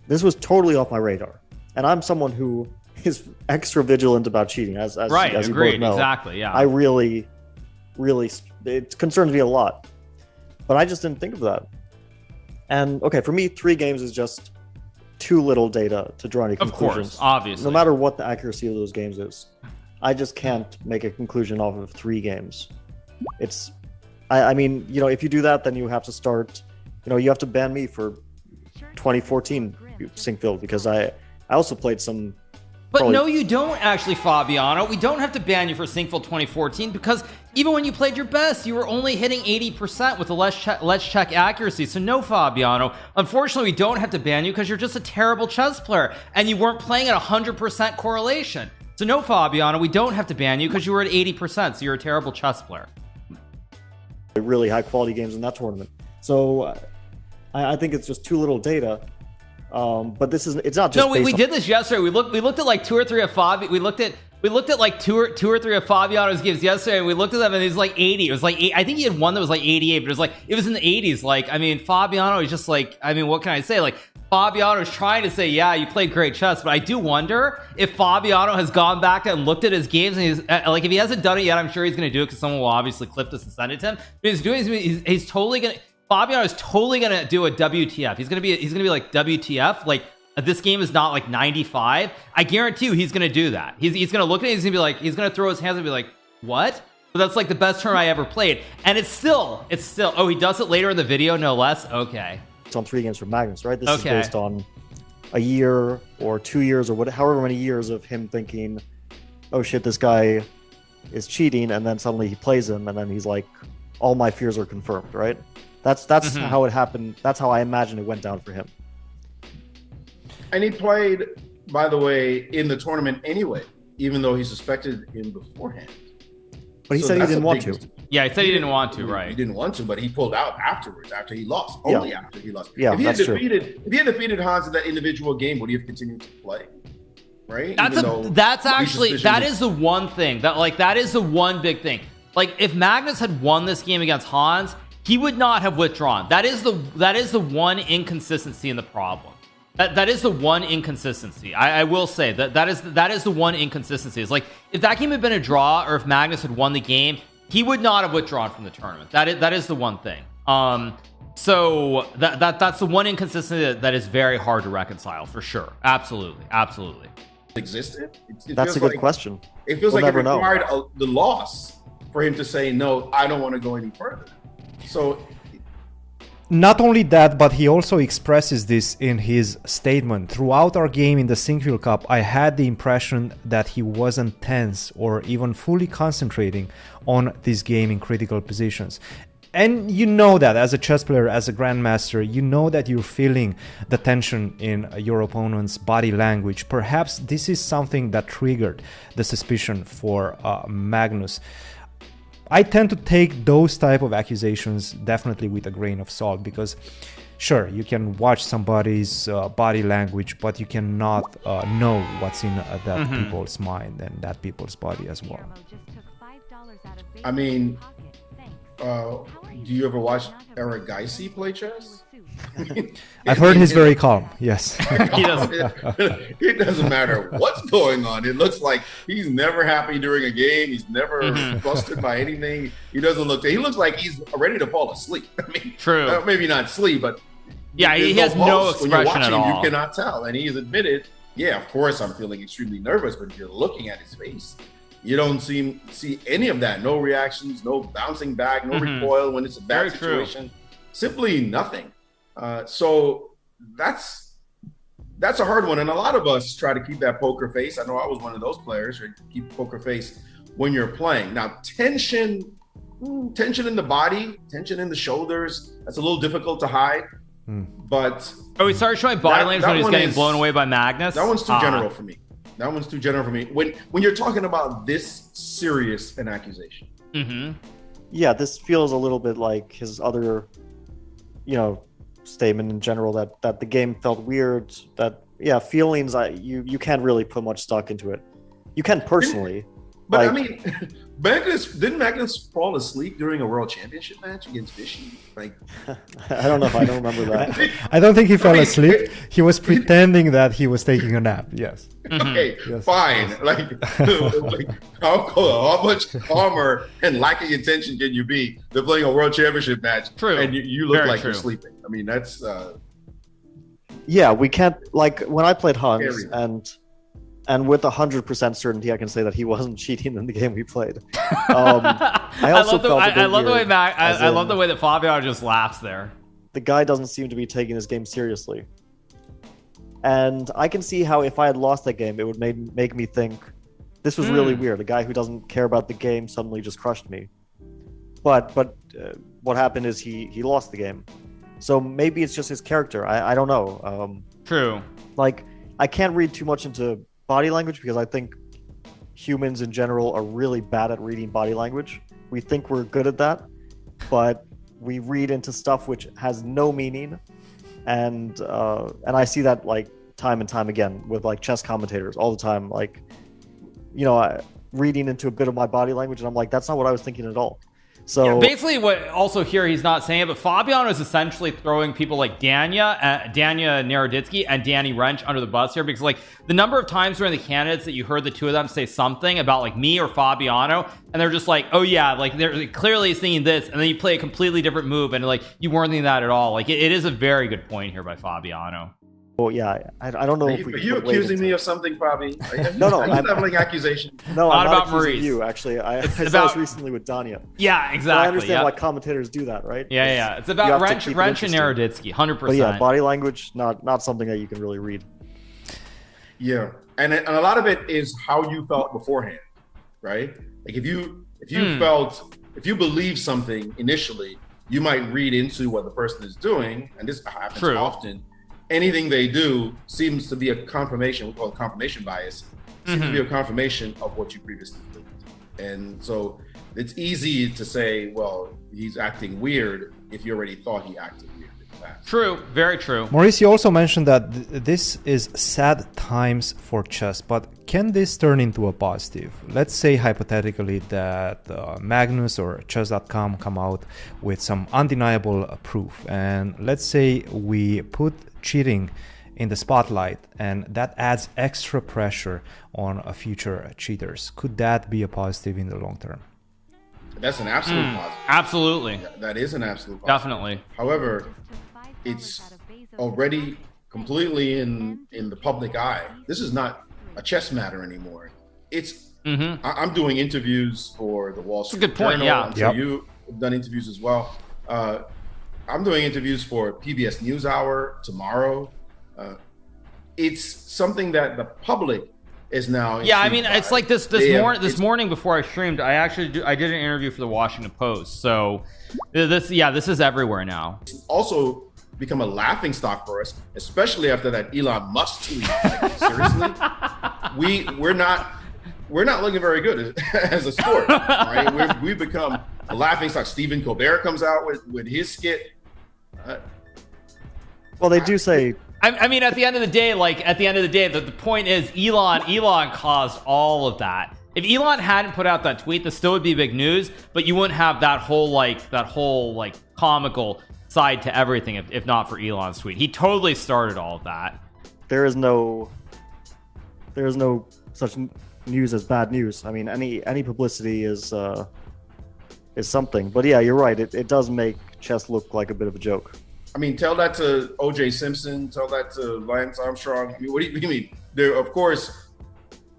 This was totally off my radar, and I'm someone who is extra vigilant about cheating, as right, as you agreed, both know. Exactly, yeah. I really, it concerns me a lot, but I just didn't think of that. And okay, for me, 3 games is just too little data to draw any conclusions. Of course, obviously. No matter what the accuracy of those games is, I just can't make a conclusion off of 3 games. I mean, you know, if you do that, then you have to start, you know, you have to ban me for 2014 Syncfield, because I also played some. But no, you don't actually, Fabiano. We don't have to ban you for Syncfield 2014, because even when you played your best, you were only hitting 80% with the let's check accuracy. So no, Fabiano. Unfortunately, we don't have to ban you because you're just a terrible chess player and you weren't playing at 100% correlation. So no, Fabiano, we don't have to ban you because you were at 80%. So you're a terrible chess player. Really high quality games in that tournament. So I think it's just too little data. But it's not just. No, we did this yesterday. We looked at like 2 or 3 of Fabi. We looked at like two or 3 of Fabiano's games yesterday, and we looked at them, and it was like 80. It was like 8, I think he had one that was like 88, but it was in the 80s. Like, I mean, Fabiano is just like, I mean, what can I say? Like, Fabiano is trying to say, yeah, you played great chess, but I do wonder if Fabiano has gone back and looked at his games, and he's like, if he hasn't done it yet, I'm sure he's going to do it because someone will obviously clip this and send it to him. But he's totally going to. Fabiano is totally gonna do a WTF. He's gonna be like, WTF, like, this game is not like 95. I guarantee you he's gonna do that. He's gonna look at it, he's gonna be like, he's gonna throw his hands and be like, what? But that's like the best turn I ever played. And it's still oh, he does it later in the video, no less. Okay, it's on 3 games for Magnus, right? This is based on a year or 2 years or however many years of him thinking, oh shit, this guy is cheating, and then suddenly he plays him, and then he's like, all my fears are confirmed, right? That's how it happened. That's how I imagine it went down for him. And he played, by the way, in the tournament anyway, even though he suspected him beforehand. But he said he didn't want to. Yeah, he said he didn't want to, right? He didn't want to, but he pulled out afterwards, after he lost. Only after he lost. Yeah, if he had defeated Hans in that individual game, would he have continued to play? Right? That is the one thing that is the one big thing. Like, if Magnus had won this game against Hans, he would not have withdrawn. That is the one inconsistency in the problem. That is the one inconsistency. I will say that is the one inconsistency. It's like, if that game had been a draw, or if Magnus had won the game, he would not have withdrawn from the tournament. That is the one thing. So that's the one inconsistency that is very hard to reconcile for sure. Absolutely. Existed? That's a good question. It feels We'll like it never know. required the loss for him to say, no, I don't want to go any further. So Not only that, but he also expresses this in his statement. Throughout our game in the Sinquefield Cup, I had the impression that he wasn't tense or even fully concentrating on this game in critical positions. And you know that as a chess player, as a grandmaster, you know that you're feeling the tension in your opponent's body language. Perhaps this is something that triggered the suspicion for Magnus. I tend to take those type of accusations definitely with a grain of salt, because sure, you can watch somebody's body language, but you cannot know what's in that people's mind and that people's body as well. I mean, do you ever watch Eric Geisy play chess? I've heard he's very calm. Yes. He doesn't. It doesn't matter what's going on. It looks like he's never happy during a game. He's never flustered by anything. He doesn't look. He looks like he's ready to fall asleep. I mean, True. Maybe not sleep, but Yeah, he there's has no pulse. When you're expression watching, at all. you cannot tell. And he's admitted, yeah, of course, I'm feeling extremely nervous. But if you're looking at his face, you don't see any of that. No reactions, no bouncing back, no recoil when it's a bad Very true. situation. Simply nothing. So that's a hard one, and a lot of us try to keep that poker face. I know I was one of those players, right? Keep poker face when you're playing. Now, tension in the body, tension in the shoulders, that's a little difficult to hide. But he started showing body language when he was one getting is- blown away by Magnus. that one's too general for me. That one's too general for me. When you're talking about this serious an accusation. Yeah, this feels a little bit like his other, statement in general that the game felt weird. That feelings. You can't really put much stock into it. You can personally, But like, I mean, didn't Magnus fall asleep during a world championship match against Vichy? Like, I don't know if I don't remember that. I don't think he fell I mean, asleep. He was pretending that he was taking a nap. Yes. okay, Yes. fine. Like how much calmer and lacking attention can you be than playing a world championship match? True. And you look Very like you're true. sleeping. I mean, that's Yeah, we can't, like, when I played Hans Scary. and with 100% certainty I can say that he wasn't cheating in the game we played. I also felt a bit I love the way weird, I love in the way that Fabiano just laughs there. the guy doesn't seem to be taking his game seriously. And I can see how if I had lost that game, it would make me think this was really weird. A guy who doesn't care about the game suddenly just crushed me. But what happened is he lost the game. So maybe it's just his character. I don't know. True. Like, I can't read too much into body language because I think humans in general are really bad at reading body language. We think we're good at that, but we read into stuff which has no meaning. And I see that like time and time again with like chess commentators all the time. Like, reading into a bit of my body language, and I'm like, that's not what I was thinking at all. So Basically, what also here he's not saying it, but Fabiano is essentially throwing people like Danya Naroditsky and Danny Wrench under the bus here, because like the number of times during the candidates that you heard the two of them say something about like me or Fabiano, and they're just like, oh yeah, like they're clearly thinking this, and then you play a completely different move, and like you weren't thinking that at all. Like it is a very good point here by Fabiano. well, yeah, I don't know if we Are can you put weight accusing into me it. of something, Bobby? No, Are you I'm- leveling accusations? No, Not I'm about not accusing Maurice. you. Actually, I saw about- this recently with Danya. Yeah, So exactly. I understand yeah. why commentators do that, right? Yeah. It's you about have to Wrench keep it and interesting. Naroditsky, 100%. But yeah, body language not something that you can really read. Yeah, and a lot of it is how you felt beforehand, right? Like if you if you believe something initially, you might read into what the person is doing, and this happens True. often. Anything they do seems to be a confirmation. We call it confirmation bias. Seems to be a confirmation of what you previously believed, and so it's easy to say, well, he's acting weird if you already thought he acted weird in the past. True, very true. Maurice, you also mentioned that this is sad times for chess, but can this turn into a positive? Let's say hypothetically that Magnus or chess.com come out with some undeniable proof, and let's say we put cheating in the spotlight, and that adds extra pressure on future cheaters. Could that be a positive in the long term? That's an absolute positive. Absolutely. Yeah, that is an absolute positive. Definitely. However, it's already completely in the public eye. This is not a chess matter anymore. It's I'm doing interviews for the Wall Street That's a good point. Journal. Yeah. I'm sure you have done interviews as well. I'm doing interviews for PBS NewsHour tomorrow. It's something that the public is now. Yeah, I mean, it's like this morning before I streamed, I did an interview for the Washington Post. So this is everywhere now. It's also become a laughing stock for us, especially after that Elon Musk tweet. Like, seriously, we're not looking very good as a sport, right? We've become a laughing stock. Stephen Colbert comes out with his skit. Well, they do say. I mean, at the end of the day, the point is Elon caused all of that. If Elon hadn't put out that tweet, this still would be big news, but you wouldn't have that whole comical side to everything if not for Elon's tweet. He totally started all of that. There is no such news as bad news. I mean, any publicity is something. But yeah, you're right. It does make chess look like a bit of a joke. I mean, tell that to O.J. Simpson. Tell that to Lance Armstrong. I mean, what do you mean? Of course,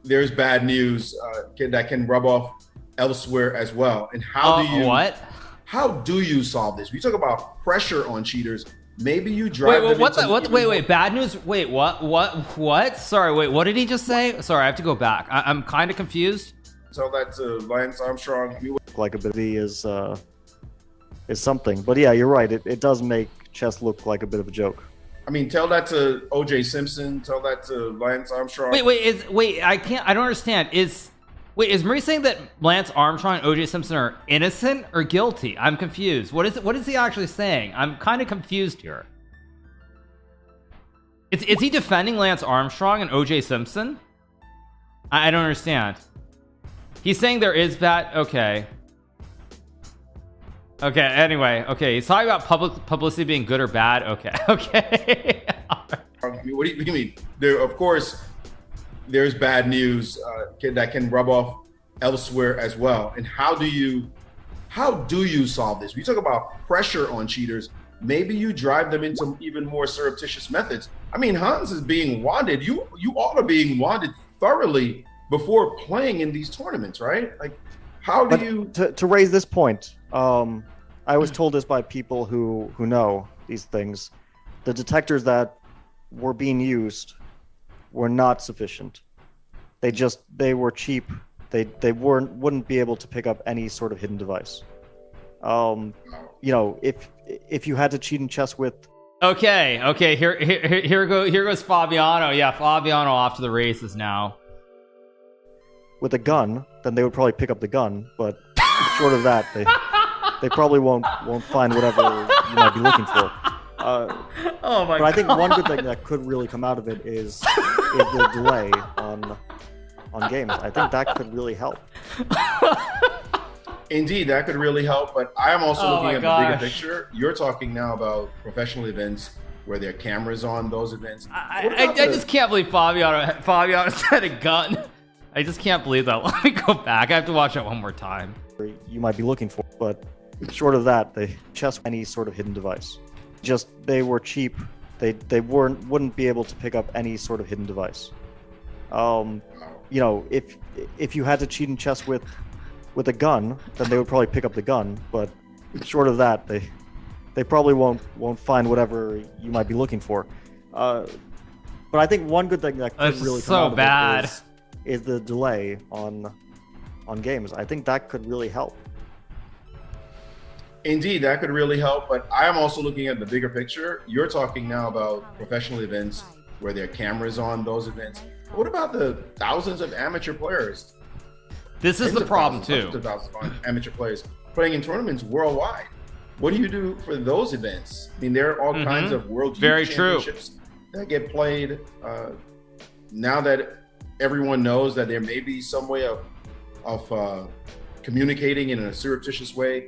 there's bad news that can rub off elsewhere as well. And how do you solve this? We talk about pressure on cheaters. Maybe you drive. Wait, bad news. Wait, what? Sorry, wait, what did he just say? Sorry, I have to go back. I'm kind of confused. Tell that to Lance Armstrong. Like a bit is something. But yeah, you're right. It does make chess look like a bit of a joke. I mean, tell that to O.J. Simpson. Tell that to Lance Armstrong. I don't understand. Is Maurice saying that Lance Armstrong and O.J. Simpson are innocent or guilty? I'm confused. What is he actually saying? I'm kind of confused here. Is he defending Lance Armstrong and O.J. Simpson? I don't understand. He's saying there is bad. Okay, anyway, he's talking about publicity being good or bad. Okay. What do you mean? Of course, there's bad news that can rub off elsewhere as well. And how do you solve this? We talk about pressure on cheaters. Maybe you drive them into even more surreptitious methods. I mean, Hans is being wanted. You all are being wanted thoroughly before playing in these tournaments, right? Like, how do you to raise this point? I was told this by people who know these things. The detectors that were being used were not sufficient. They were cheap. They wouldn't be able to pick up any sort of hidden device. If you had to cheat in chess with. Okay. Here goes Fabiano. Yeah, Fabiano off to the races now. With a gun, then they would probably pick up the gun. But short of that, they probably won't find whatever you might be looking for. Oh my god! But I think one good thing that could really come out of it is the delay on games. I think that could really help. Indeed, that could really help. But I am also looking at the bigger picture. You're talking now about professional events where there are cameras on those events. I just can't believe Fabiano said a gun. I just can't believe that. Let me go back. I have to watch it one more time. You might be looking for, but short of that, they chess any sort of hidden device. They were cheap. They wouldn't be able to pick up any sort of hidden device. If you had to cheat in chess with a gun, then they would probably pick up the gun. But short of that, they probably won't find whatever you might be looking for. But I think one good thing that could really come out of it is the delay on games. I think that could really help. Indeed, that could really help. But I am also looking at the bigger picture. You're talking now about professional events where there are cameras on those events. What about the thousands of amateur players? This is the problem too. Thousands of amateur players playing in tournaments worldwide. What do you do for those events? I mean, there are all kinds of world youth championships that get played. Now that everyone knows that there may be some way of communicating in a surreptitious way,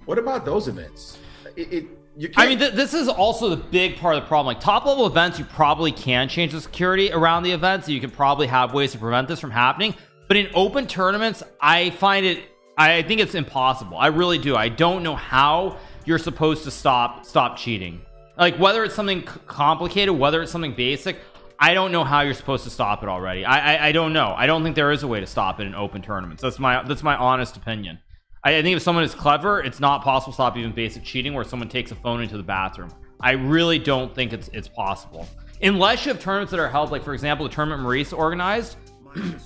what about those events? You can't... I mean, this is also the big part of the problem. Like top level events, you probably can change the security around the events. You can probably have ways to prevent this from happening. But in open tournaments, I find it I think it's impossible. I really do. I don't know how you're supposed to stop cheating. Like, whether it's something complicated, whether it's something basic, I don't know how you're supposed to stop it already. I don't know. I don't think there is a way to stop it in open tournaments. That's my honest opinion. I think if someone is clever, it's not possible to stop even basic cheating where someone takes a phone into the bathroom. I really don't think it's possible, unless you have tournaments that are held, like for example the tournament Maurice organized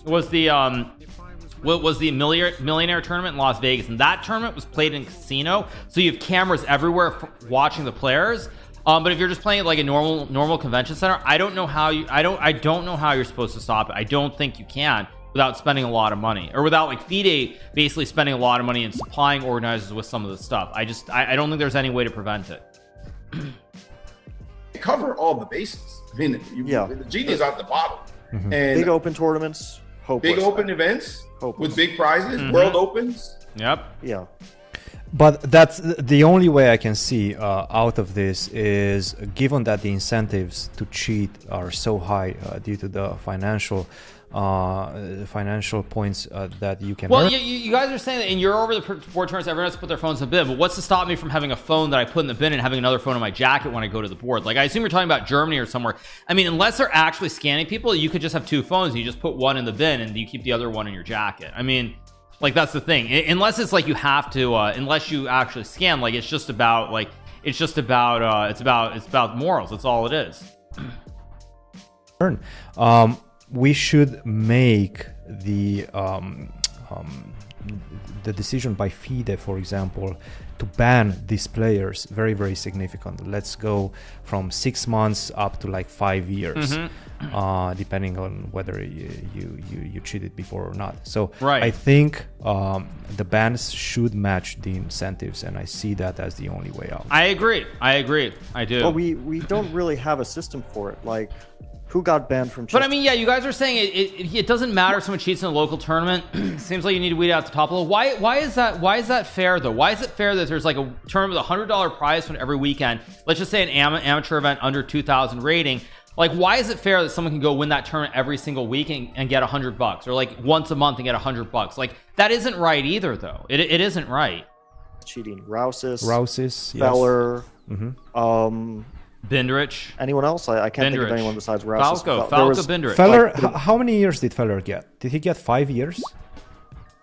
was the millionaire tournament in Las Vegas, and that tournament was played in a casino, so you have cameras everywhere watching the players. But if you're just playing at like a normal convention center, I don't know how you're supposed to stop it. I don't think you can without spending a lot of money, or without like FIDE basically spending a lot of money and supplying organizers with some of the stuff. I don't think there's any way to prevent it. Cover all the bases. I mean, the genie is out the bottle. Mm-hmm. And big open tournaments, hopeless. Big open events Hopeless. with big prizes, World Opens. Yep. Yeah. But that's the only way I can see out of this is, given that the incentives to cheat are so high due to the financial points that you can Well, earn. you guys are saying that, and you're over the board tournaments, everyone has to put their phones in the bin, but what's to stop me from having a phone that I put in the bin and having another phone in my jacket when I go to the board? Like, I assume you're talking about Germany or somewhere. I mean, unless they're actually scanning people, you could just have two phones and you just put one in the bin and you keep the other one in your jacket. I mean, like, that's the thing. Unless it's like you have to unless you actually scan, like it's about morals. That's all it is. We should make the decision by FIDE, for example, to ban these players very, very significant. Let's go from 6 months up to like 5 years, depending on whether you cheated before or not. So right. I think the bans should match the incentives, and I see that as the only way out. I agree. I do. Well, we don't really have a system for it. Like, who got banned from chess? But I mean, yeah, you guys are saying it doesn't matter if someone cheats in a local tournament. Seems like you need to weed out the top level. Why is that fair though? Why is it fair that there's like a tournament with $100 prize fund every weekend? Let's just say an amateur event under 2,000 rating. Like, why is it fair that someone can go win that tournament every single week and get $100, or like once a month and get $100? Like, that isn't right either, though. It isn't right. Cheating. Rousis, Yes. Feller, Bindrich. anyone else? I can't think of anyone besides Rousis. Falco Bindrich. Feller, how many years did Feller get? Did he get 5 years?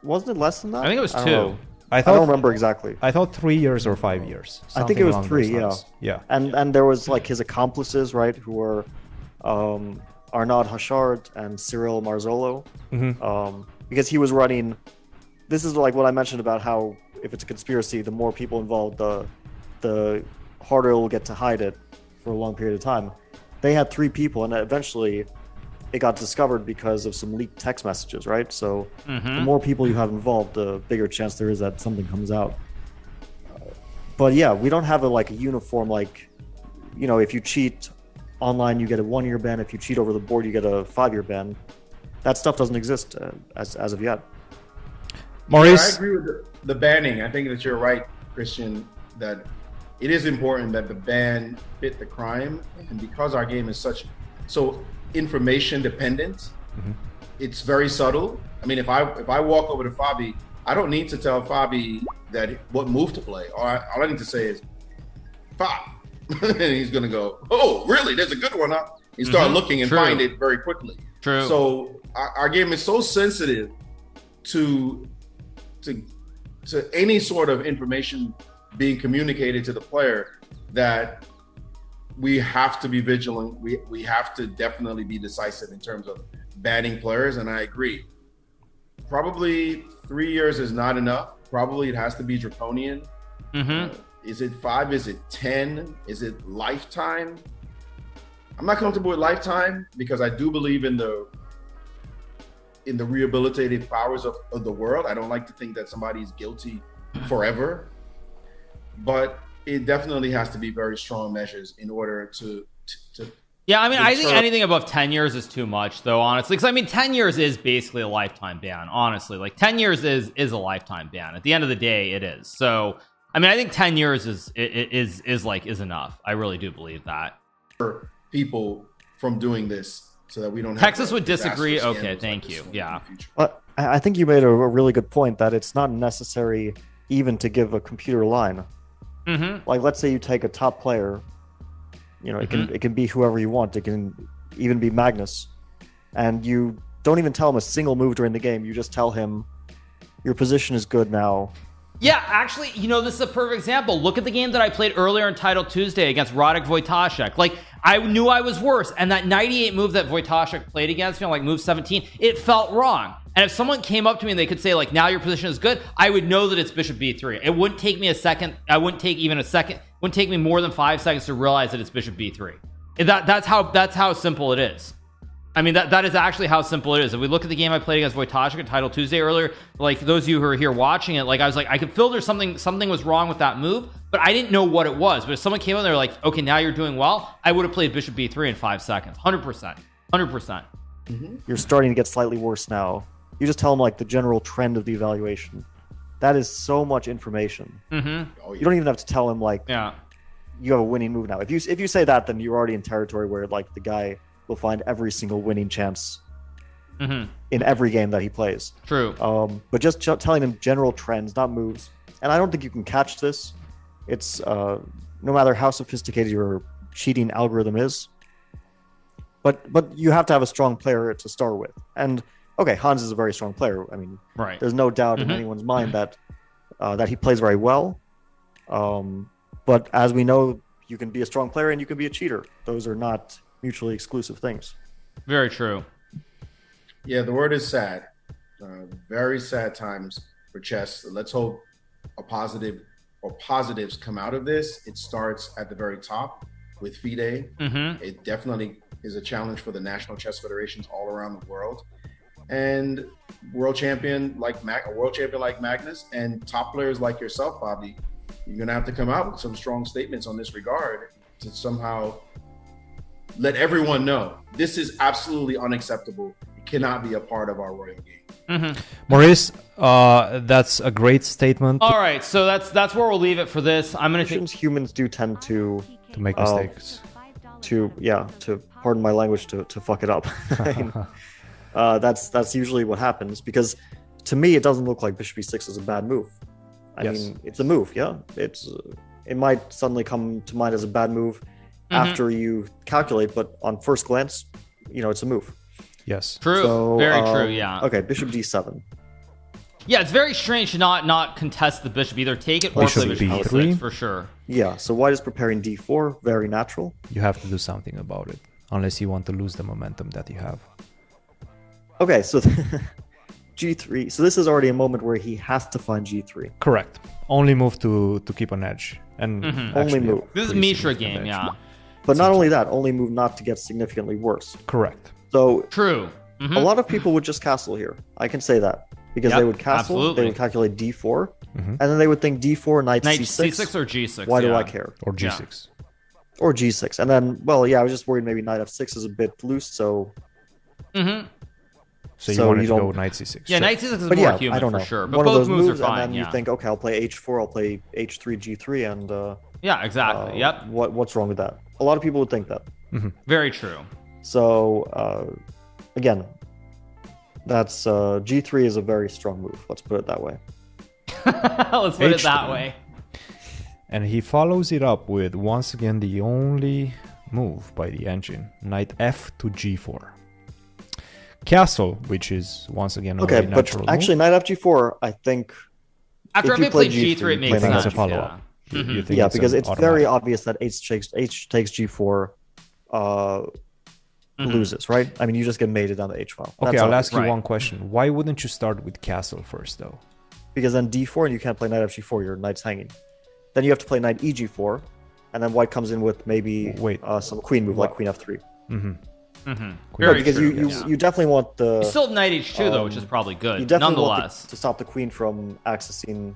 Wasn't it less than that? I think it was I 2. don't know. I don't remember exactly. I thought 3 years or 5 years. I think it was Something 3. along Yeah. those lines. Yeah. And there was like his accomplices, right, who were Arnaud Hachard and Cyril Marzolo, because he was running. This is like what I mentioned about how if it's a conspiracy, the more people involved, the harder it will get to hide it for a long period of time. They had 3 people, and eventually it got discovered because of some leaked text messages, right? So the more people you have involved, the bigger chance there is that something comes out. But yeah, we don't have a uniform, like, if you cheat online, you get a 1-year ban. If you cheat over the board, you get a 5-year ban. That stuff doesn't exist as of yet. Maurice? Yeah, I agree with the banning. I think that you're right, Cristian, that it is important that the ban fit the crime. And because our game is so information dependent, it's very subtle. I mean, if I walk over to Fabi, I don't need to tell Fabi that what move to play. All I need to say is, Fab. And he's going to go, oh, really? There's a good one, huh? You start looking and find it very quickly. True. So our game is so sensitive to any sort of information being communicated to the player that we have to be vigilant. We have to definitely be decisive in terms of banning players. And I agree. Probably 3 years is not enough. Probably it has to be draconian. Is it 5? Is it 10? Is it lifetime? I'm not comfortable with lifetime because I do believe in the rehabilitative powers of the world. I don't like to think that somebody is guilty forever, but it definitely has to be very strong measures in order to Yeah, I mean, I think anything above 10 years is too much, though, honestly. Because, I mean, 10 years is basically a lifetime ban, honestly. Like, 10 years is a lifetime ban. At the end of the day, it is. So, I mean, I think 10 years is enough. I really do believe that. For people from doing this so that we don't have Texas would disagree. Okay, thank you. Yeah. I think you made a really good point that it's not necessary even to give a computer line. Like, let's say you take a top player, it can be whoever you want. It can even be Magnus, and you don't even tell him a single move during the game. You just tell him your position is good now. Yeah, actually, this is a perfect example. Look at the game that I played earlier in Title Tuesday against Radek Wojtaszek. Like, I knew I was worse, and that 98 move that Wojtaszek played against me, like move 17, it felt wrong. And if someone came up to me and they could say, like, now your position is good, I would know that it's Bishop B3. It wouldn't take me a second. I wouldn't take even a second. It wouldn't take me more than 5 seconds to realize that it's Bishop B3. That's how simple it is. I mean, that is actually how simple it is. If we look at the game I played against Wojtaszek at Title Tuesday earlier, like, those of you who are here watching it, like, I was like, I could feel there's something was wrong with that move, but I didn't know what it was. But if someone came in there like, okay, now you're doing well, I would have played Bishop B3 in 5 seconds. 100%. You're starting to get slightly worse now. You just tell them, like, the general trend of the evaluation. That is so much information. Oh, yeah. You don't even have to tell him, like, Yeah. you have a winning move now. If you say that, then you're already in territory where, like, the guy will find every single winning chance in every game that he plays. True. But just telling him general trends, not moves. And I don't think you can catch this. It's no matter how sophisticated your cheating algorithm is. But you have to have a strong player to start with. And okay, Hans is a very strong player. I mean, Right. there's no doubt in anyone's mind that he plays very well. But as we know, you can be a strong player and you can be a cheater. Those are not mutually exclusive things. Very true. Yeah, the word is sad. Very sad times for chess. Let's hope a positive or positives come out of this. It starts at the very top with FIDE. It definitely is a challenge for the national chess federations all around the world. And world champion like Magnus and top players like yourself, Bobby, you're going to have to come out with some strong statements on this regard to somehow let everyone know this is absolutely unacceptable. It cannot be a part of our royal game. Maurice, that's a great statement. All right, so that's where we'll leave it for this. I'm gonna take. Humans do tend to make mistakes. To pardon my language, to fuck it up. I mean, that's usually what happens, because to me it doesn't look like Bishop E6 is a bad move. I mean, it's a move. Yeah, it might suddenly come to mind as a bad move after you calculate, but on first glance, it's a move. Yes. True. So, very true. Yeah. Okay, Bishop D7. Yeah, it's very strange to not contest the bishop. Either take it or Bishop play Bishop B3. E6 for sure. Yeah. So white is preparing D4. Very natural. You have to do something about it, unless you want to lose the momentum that you have. Okay, so G3. So this is already a moment where he has to find G3. Correct. Only move to keep an edge, and Only move. This is Mishra game, yeah. But not only that, only move not to get significantly worse. Correct. So True. a lot of people would just castle here. I can say that. Because they would castle, absolutely. they would calculate D4, and then they would think D4, knight C6. C6 or G6. Why do I care? Or G6. Or G6. And then, I was just worried maybe knight F6 is a bit loose, so... So you wanted to go knight C6. Yeah, knight C6 is But more human I don't know. for sure. But One both of those moves moves, are fine, and then you think, okay, I'll play H4, I'll play H3, G3, and... yeah, exactly. Yep. What's wrong with that? A lot of people would think that. Very true. So, again, that's G3 is a very strong move. Let's put it that way. Let's put it that way. And he follows it up with, once again, the only move by the engine. Knight F to G4. Castle, which is, once again, a very natural move. Actually, knight F G4, I think... After I played G3, it makes sense. As a follow-up. Yeah, because it's very obvious that H takes G4 loses, right? I mean, you just get mated on the H file. Okay, I'll ask you one question. Why wouldn't you start with castle first, though? Because then D4 and you can't play knight F4, your knight's hanging. Then you have to play knight EG4, and then white comes in with maybe some queen move, like queen F3. Very because true. you definitely want the... You still have knight H2, though, which is probably good. You definitely nonetheless. want to stop the queen from accessing...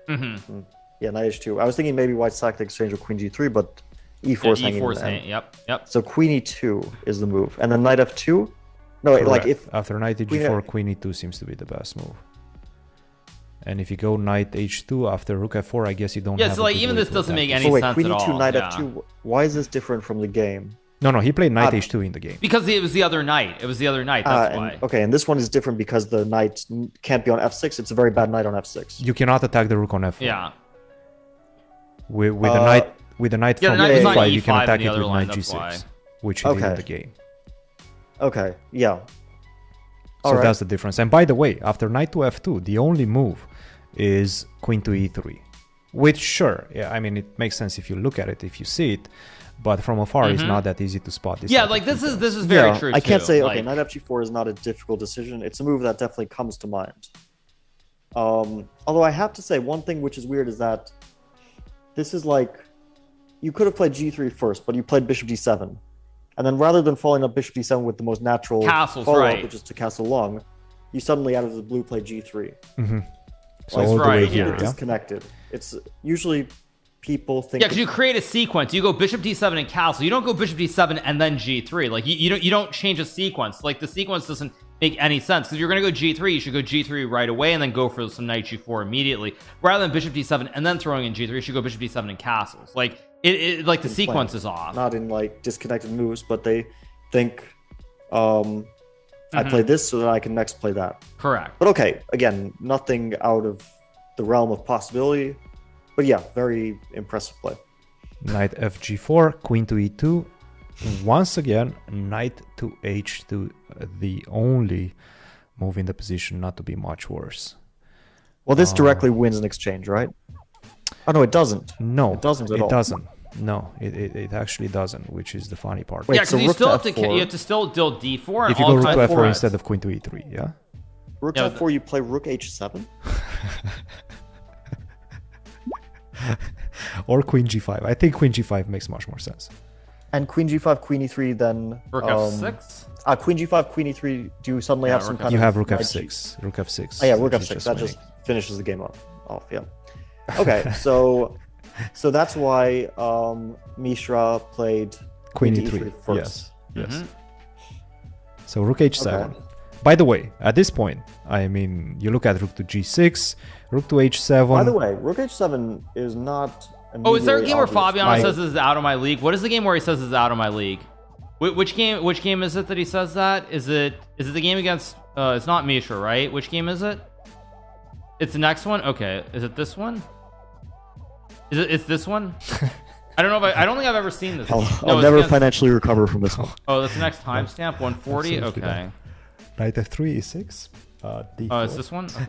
Yeah, knight H2. I was thinking maybe white sacked the exchange with queen G3, but E4 is hanging. E4 is hanging. Yep. So queen E2 is the move, and then knight F2. No, wait, like if after knight G4, queen E2 seems to be the best move. And if you go knight H2 after rook F4, I guess you don't. Yeah, so like even this doesn't make any sense queen at all. E2, knight F2. Why is this different from the game? No, he played knight h2 in the game. Because it was the other knight. That's why. Okay, and this one is different because the knight can't be on f6. It's a very bad knight on f6. You cannot attack the rook on f4. Yeah. With the knight from e5, you can attack in the it other with line, knight that's g6, why. which he did in the game. Okay, yeah. So that's the difference. And by the way, after knight to f2, the only move is queen to e3. Which, sure, yeah, I mean, it makes sense if you look at it, if you see it, but from afar, it's not that easy to spot this. Yeah, like this is very true. I can't say like, knight fg4 is not a difficult decision. It's a move that definitely comes to mind. Although I have to say one thing which is weird is that this is like you could have played g3 first, but you played bishop d7, and then rather than following up bishop d7 with the most natural follow-up, which is to castle long, you suddenly out of the blue play g3. So all the way here, disconnected. It's usually people think. Yeah, because you create a sequence. You go bishop d7 and castle. You don't go bishop d7 and then g3. Like you don't change a sequence. Like the sequence doesn't make any sense. Because you're going to go g3, you should go g3 right away and then go for some knight g4 immediately, rather than bishop d7 and then throwing in g3. You should go bishop d7 and castles. Like it like the sequence is off. Not in like disconnected moves, but they think I play this so that I can next play that. Correct. But okay, again, nothing out of the realm of possibility. But yeah, very impressive play. Knight fg4, queen to e2. Once again, knight to h2, the only move in the position not to be much worse. Well, this directly wins an exchange, right? Oh, no, it doesn't. No, it doesn't at all. It doesn't. No, it actually doesn't, which is the funny part. Wait, yeah, because you still have to still deal d4. If you go rook to f4 instead of queen to e3, yeah? Rook to f4, you play rook h7? Or queen g5. I think queen g5 makes much more sense. And queen g5, queen e3, then rook f6. Queen g5, queen e3. Do you suddenly have some kind of? You have rook f6. Rook f6. Oh yeah, rook f6. That just finishes the game off. Yeah. Okay, so that's why Mishra played queen e3 first. Yes. So rook h7. Okay. By the way, at this point, I mean, you look at rook to g6, rook to h7. By the way, rook h7 is not. Oh, is there a game where Fabiano says this is out of my league? What is the game where he says this is out of my league? Which game is it that he says that? Is it the game against? It's not Mishra, right? Which game is it? It's the next one. Okay, is it this one? It's this one? I don't know if I don't think I've ever seen this. I'll never financially recover from this one. Oh, that's the next timestamp. 140. Okay. Knight f3, e6. D4. Oh, it's this one? Okay.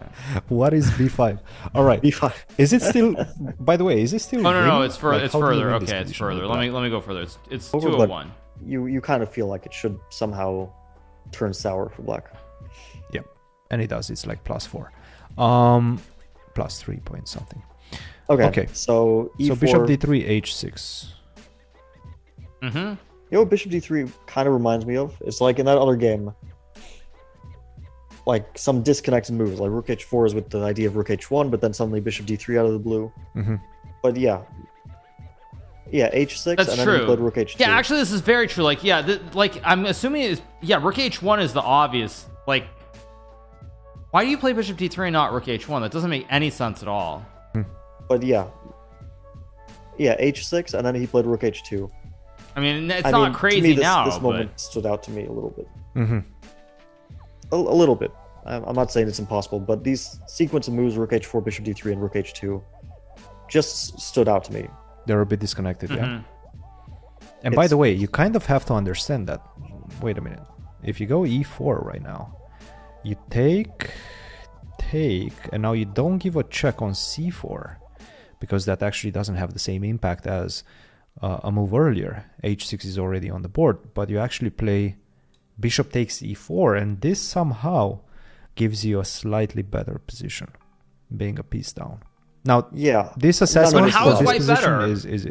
What is b5? All right. b5. Is it still? By the way, is it still? Oh no, it's further. It's further. Okay, it's further. Let me go further. It's 201. You kind of feel like it should somehow turn sour for black. Yeah, and it does. It's like +4, +3 point something. Okay. So E4, so bishop d3, h6. You know what bishop d3 kind of reminds me of? It's like in that other game. Like some disconnected moves, like rook h4 is with the idea of rook h1, but then suddenly bishop d3 out of the blue. But yeah, h6. That's and then true. you played rook h2. Yeah, actually, this is very true. Like, like I'm assuming is rook h1 is the obvious. Like, why do you play bishop d3 and not rook h1? That doesn't make any sense at all. But yeah, h6, and then he played rook h2. I mean, it's not crazy now. This moment stood out to me a little bit. A little bit. I'm not saying it's impossible, but these sequence of moves, rook h4, bishop d3, and rook h2, just stood out to me. They're a bit disconnected, yeah. And by the way, you kind of have to understand that. Wait a minute. If you go e4 right now, you take, and now you don't give a check on c4, because that actually doesn't have the same impact as a move earlier. h6 is already on the board, but you actually play bishop takes e4, and this somehow gives you a slightly better position, being a piece down. Now, this assessment how is white better?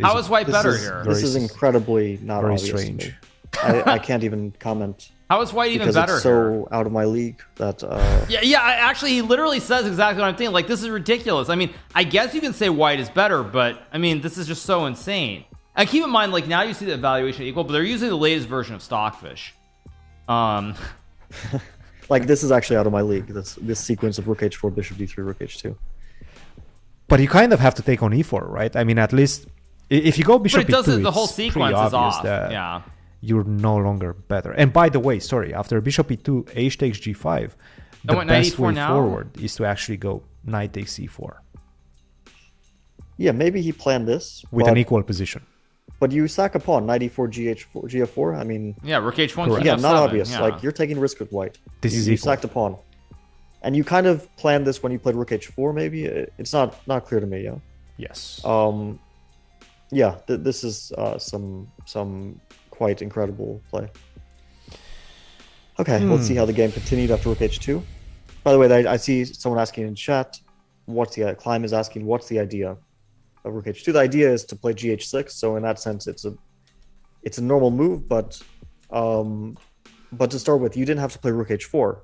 How is white better here? This is incredibly not very obvious strange. To me. I can't even comment. How is white even better? It's so out of my league that. Actually, he literally says exactly what I'm thinking. Like, this is ridiculous. I mean, I guess you can say white is better, but I mean, this is just so insane. And keep in mind, like now you see the evaluation equal, but they're using the latest version of Stockfish. Like this is actually out of my league. This sequence of rook h4, bishop d3, rook h2. But you kind of have to take on e4, right? I mean, at least if you go bishop but it e2, the whole sequence is off. you're no longer better. And by the way, sorry, after bishop e2, h takes g5, the best way forward is to actually go knight takes c4. Yeah, maybe he planned this with an equal position. But you sack a pawn, knight e4, gf4. I mean, yeah, rook h1. Yeah, not obvious. Yeah. Like you're taking risk with white. You sacked a pawn, and you kind of planned this when you played rook h4. Maybe it's not clear to me. Yeah. Yes. Yeah. This is some quite incredible play. Okay, let's see how the game continued after rook h2. By the way, I see someone asking in chat, Climb is asking, what's the idea of rook h2? The idea is to play gh6, so in that sense, it's a normal move, but to start with, you didn't have to play rook h4.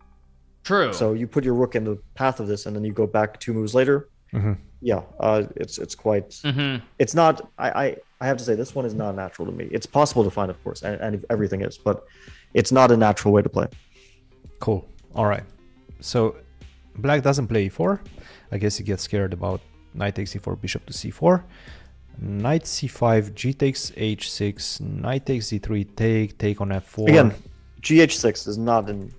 True. So you put your rook in the path of this, and then you go back 2 moves later. Mm-hmm. Yeah, it's quite. Mm-hmm. It's not. I have to say, this one is not natural to me. It's possible to find, of course, and everything is, but it's not a natural way to play. Cool. All right. So black doesn't play e4. I guess he gets scared about knight takes e4, bishop to c4, knight c5, g takes h6, knight takes d3, take on f4. Again, gh6 is not an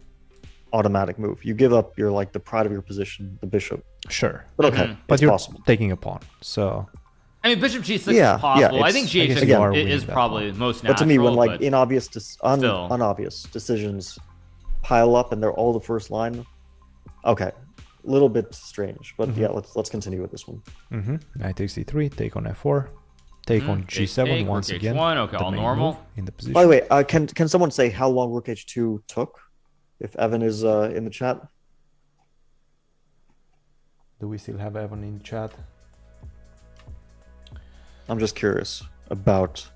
automatic move. You give up your the pride of your position, the bishop. Sure. But okay, but you're possible. Taking a pawn. So I mean, bishop g6 is possible. I think gh6 is probably most natural. But to me, when unobvious decisions pile up and they're all the first line, okay, a little bit strange. But yeah, let's continue with this one. Knight takes d3, take on f4, take on g7 once again. Okay, all normal in the position. By the way, can someone say how long rook h2 took? If Evan is in the chat. Do we still have Evan in chat? I'm just curious about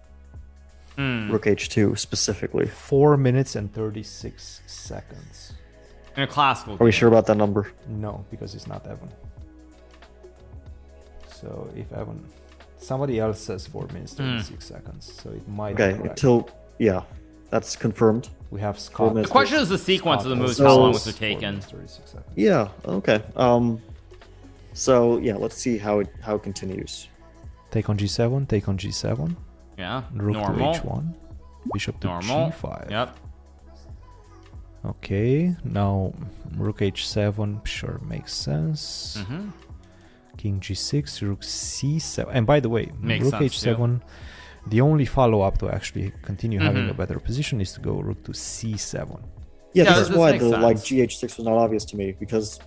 rook h2 specifically. 4 minutes and 36 seconds. In a classical game. Are we sure about that number? No, because it's not Evan. So if Evan... Somebody else says 4 minutes 36 seconds. So it might be correct. That's confirmed. We have Scott. The question is the sequence of the moves, how long was it taken? Yeah, okay. So yeah, let's see how it continues. Take on g7, take on g7. Yeah, rook normal. to h1, bishop to normal. g5. Yep. Okay, now rook h7, sure, makes sense. King g6, rook c7. And by the way, rook h7, the only follow-up to actually continue having a better position is to go rook to c7. Yeah, this is why the gh6 was not obvious to me, because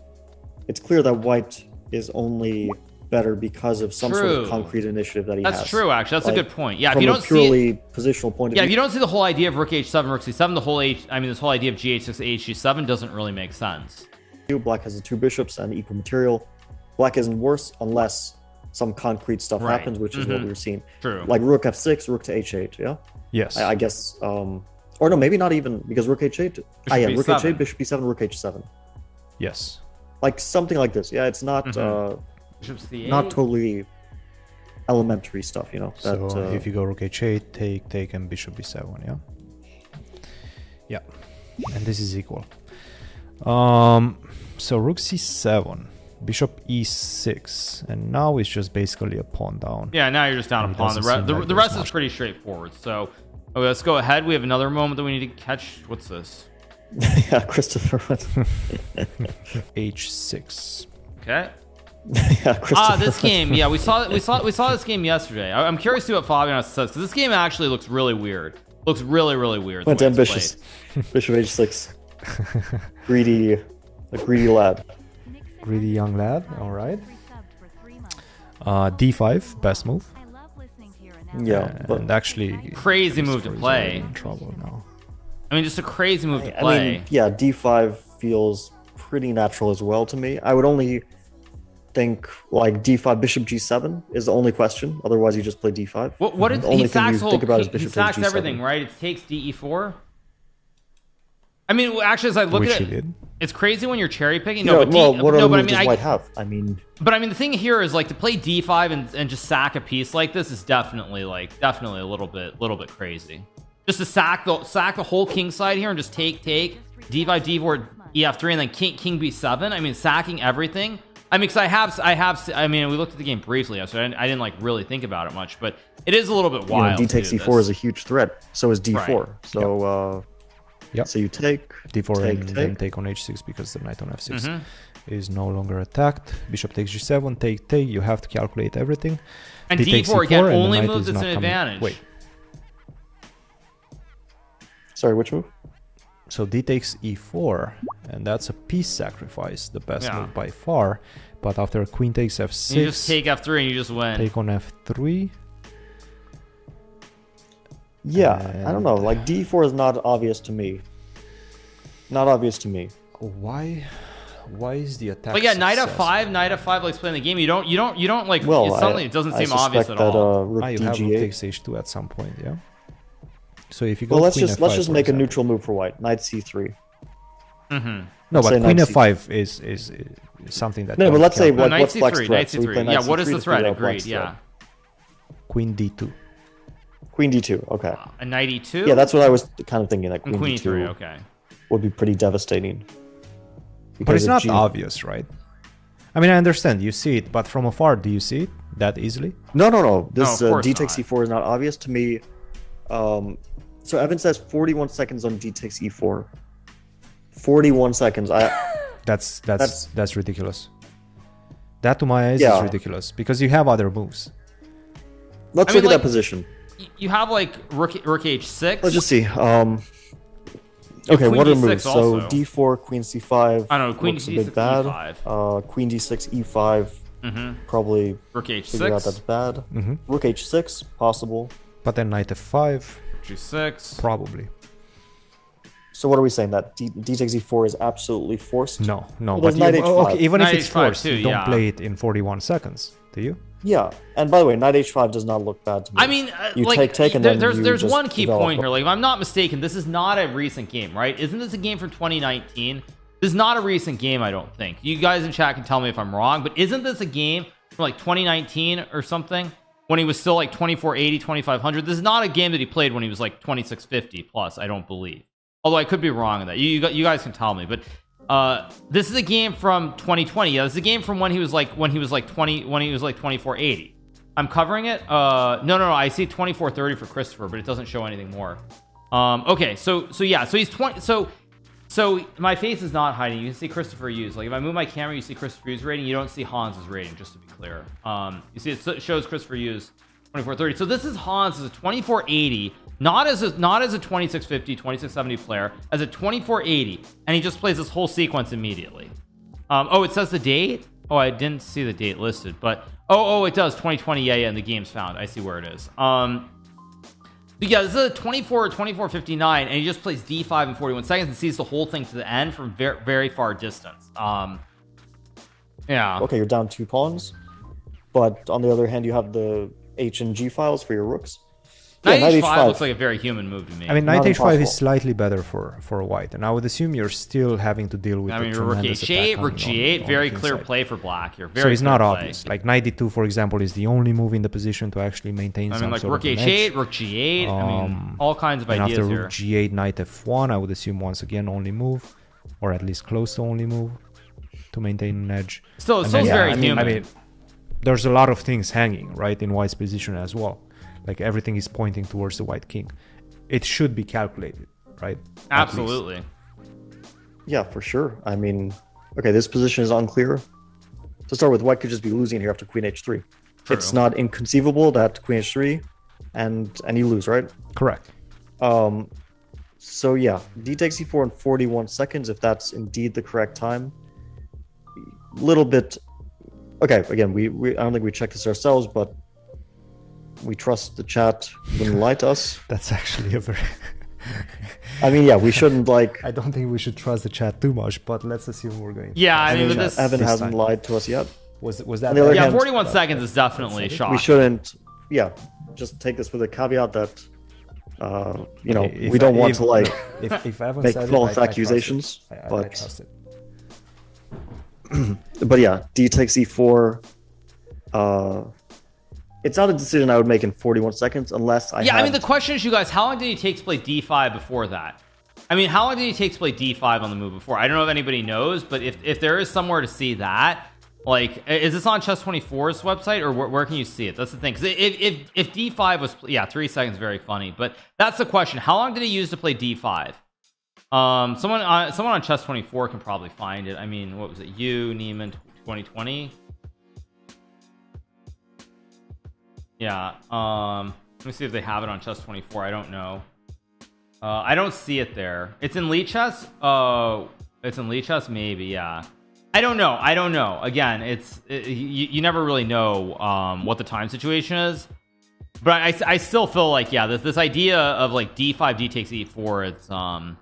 it's clear that white is only better because of some sort of concrete initiative that he has. That's true, actually. That's a good point. Yeah, if you don't purely positional point of view. Yeah, if you don't see the whole idea of rook h7, rook c7, this whole idea of gh6, hg7 doesn't really make sense. Black has the 2 bishops and equal material. Black isn't worse unless some concrete stuff happens, which is what we were seeing. True. Like rook f6, rook to h8, yeah? Yes. I guess, or no, maybe not even, because rook h8. Rook h8, bishop b7, rook h7. Yes. Like something like this. Yeah, it's not not totally elementary stuff, you know. So if you go rook h8, take, and bishop b7, yeah? Yeah. And this is equal. So rook c7. Bishop e6, and now it's just basically a pawn down. Yeah, now you're just down a pawn. The rest is pretty straightforward. So, okay, let's go ahead. We have another moment that we need to catch. What's this? Yeah, Christopher. h6. Okay. Yeah, Christopher. This game. Yeah, we saw this game yesterday. I'm curious to see what Fabiano says, because this game actually looks really weird. Looks really, really weird. Went ambitious. Bishop h6. Greedy lad. Greedy young lad, all right. D5, best move. Yeah, but actually, crazy move to play. In trouble now. I mean, just a crazy move to play. I mean, yeah, D5 feels pretty natural as well to me. I would only think like D5, bishop G7 is the only question. Otherwise, you just play D5. What is he sacks everything, right? It takes DE4. I mean, actually, as I look at it, it's crazy when you're cherry picking. What other moves does white have? But I mean, the thing here is like to play D5 and just sack a piece like this is definitely a little bit crazy. Just to sack the whole king side here and just take D5, D4, EF3, and then king B7. I mean, sacking everything I mean, because I mean, we looked at the game briefly, so I didn't like really think about it much, but it is a little bit wild. D takes E4 is a huge threat. So is D4. Right. So so you take D4 and then take on H6 because the knight on F6 is no longer attacked. Bishop takes G7, take. You have to calculate everything. And D takes D4 again E4, and the only knight moves is that's not an coming. advantage. Wait. Sorry, which move? So D takes E4, and that's a piece sacrifice, the best Yeah. move by far. But after Queen takes F6, You just take F3 and you just win. take on F3. Yeah, I don't know. Like D4 is not obvious to me. Not obvious to me. Why is the attack? But yeah, knight successful? F5 likes playing the game. You don't like. Well, Suddenly it doesn't I seem obvious suspect at that, all. Rook You have Rook DG8. takes H2 at some point, yeah. So if you go Well, let's Queen just F5, for make a example. neutral move for white. Knight C3. No, Let's say but Queen knight F5 is something that. No, but can't let's say count. No, what, knight what's Black's C3, threat? knight So we play C3. knight Yeah, what is C3 the to threat? figure out Agreed. Black's Yeah. threat. Queen D2. Queen D2. Okay. A knight E2. Yeah, that's what I was kind of thinking. That and Queen D2 E3. Okay. would be pretty devastating. But Because it's of not G- obvious, right? I mean, I understand you see it, but from afar, do you see it that easily? No. This of course D takes not. E4 is not obvious to me. So Evan says 41 seconds on D takes E4. 41 seconds. That's ridiculous. That to my eyes Yeah. is ridiculous because you have other moves. Let's I mean, look at like- that position. You have like Rook H6. Let's just see. Okay, Queen what are D6 moves? also. So D4, Queen C5. I don't know, Queen looks a D6, bit bad. E5. Queen D6, E5. Mm-hmm. Probably Rook figure out that's H6. bad. Mhm. Rook H6, possible. But then Knight F5, G6. probably. So what are we saying? That D takes E4 is absolutely forced? No. Well, But there's Knight H5. okay, even if Knight it's H5 forced, too, you don't yeah. play it in 41 seconds, do you? Yeah, and by the way, Knight H5 does not look bad to me. I mean, you like, take, and then you there's just one key develop point here. Like, if I'm not mistaken, this is not a recent game, right? Isn't this a game from 2019? This is not a recent game, I don't think. You guys in chat can tell me if I'm wrong, but isn't this a game from like 2019 or something when he was still like 2480, 2500? This is not a game that he played when he was like 2650 plus, I don't believe. Although I could be wrong on that. You guys can tell me, but this is a game from 2020. Yeah, this is a game from when he was like 2480. I'm covering it. No, I see 2430 for Christopher, but it doesn't show anything more. Okay, so yeah, so he's 20. So my face is not hiding. You can see Christopher Hughes. Like if I move my camera, you see Christopher Hughes rating. You don't see Hans's rating, just to be clear. You see it shows Christopher Hughes 2430. So this is Hans as a 2480, not as a 2650, 2670 player, as a 2480, and he just plays this whole sequence immediately. Oh, it says the date. Oh, I didn't see the date listed, but oh, it does 2020. Yeah, and the game's found. I see where it is. But yeah, this is a 2459, and he just plays D5 in 41 seconds and sees the whole thing to the end from very, very far distance. Yeah. Okay, you're down 2 pawns, but on the other hand, you have the H and G files for your rooks. Knight Knight H5 looks like a very human move to me. I mean, Knight Not H5 impossible. is slightly better for white, and I would assume you're still having to deal with. I the mean, Rook tremendous H8, attack Rook on G8, the very king clear side. play for black here. So Very it's not clear play. obvious. Like Knight D2, for example, is the only move in the position to actually maintain I some mean, like sort Rook of an H8, edge. Rook G8. I mean, all kinds of And ideas after here. Rook G8, Knight F1, I would assume once again only move, or at least close to only move, to maintain an edge. Still, And it's then, very I human. mean, there's a lot of things hanging right in white's position as well. Like everything is pointing towards the white king. It should be calculated, right? At least. Absolutely. Yeah, for sure. I mean, okay, this position is unclear. To start with, white could just be losing here after Queen H3. True. It's not inconceivable that Queen H3 and you lose, right? Correct. So yeah, D takes E4 in 41 seconds, if that's indeed the correct time. Little bit. Okay, again, we I don't think we checked this ourselves, but we trust the chat wouldn't lie to us. That's actually a very. I mean, yeah, we shouldn't like. I don't think we should trust the chat too much, but let's assume we're going. Yeah, I mean, with with this, Evan this hasn't time. lied to us yet. Was that? On the other yeah, hand, 41 seconds is definitely shocking. We shouldn't. Yeah, just take this with a caveat that, we don't want to like if Evan make said false it, I trust it. accusations, I but trust it. but yeah, D takes E4. It's not a decision I would make in 41 seconds unless I. Yeah, I had- mean, the question is, you guys, how long did he take to play D5 before that? I mean, how long did he take to play D5 on the move before? I don't know if anybody knows, but if there is somewhere to see that, Like, is this on Chess24's website, or where can you see it? That's the thing. Because if D5 was 3 seconds, very funny. But that's the question. How long did he use to play D5? Someone on Chess24 can probably find it. I mean, what was it? Neiman 2020. Yeah. Let me see if they have it on Chess24. I don't know. I don't see it there. It's in Lichess. It's in Lichess, maybe. Yeah. I don't know. Again, you never really know what the time situation is. But I still feel like, yeah, this idea of like D5, D takes E4,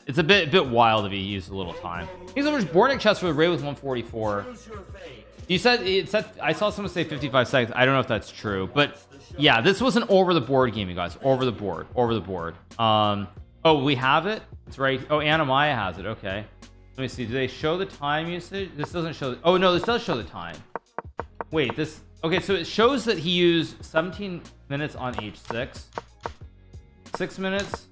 it's a bit wild if you use a little time. He's over Bornick chess for the Ray with 144. You said I saw someone say 55 seconds. I don't know if that's true, but yeah, this was an over the board game, you guys. Over the board. Oh, we have it. It's right. Oh, Anamaya has it. Okay. Let me see. Do they show the time usage? This doesn't show. Oh no, this does show the time. Wait, this. Okay, so it shows that he used 17 minutes on H6. 6 minutes.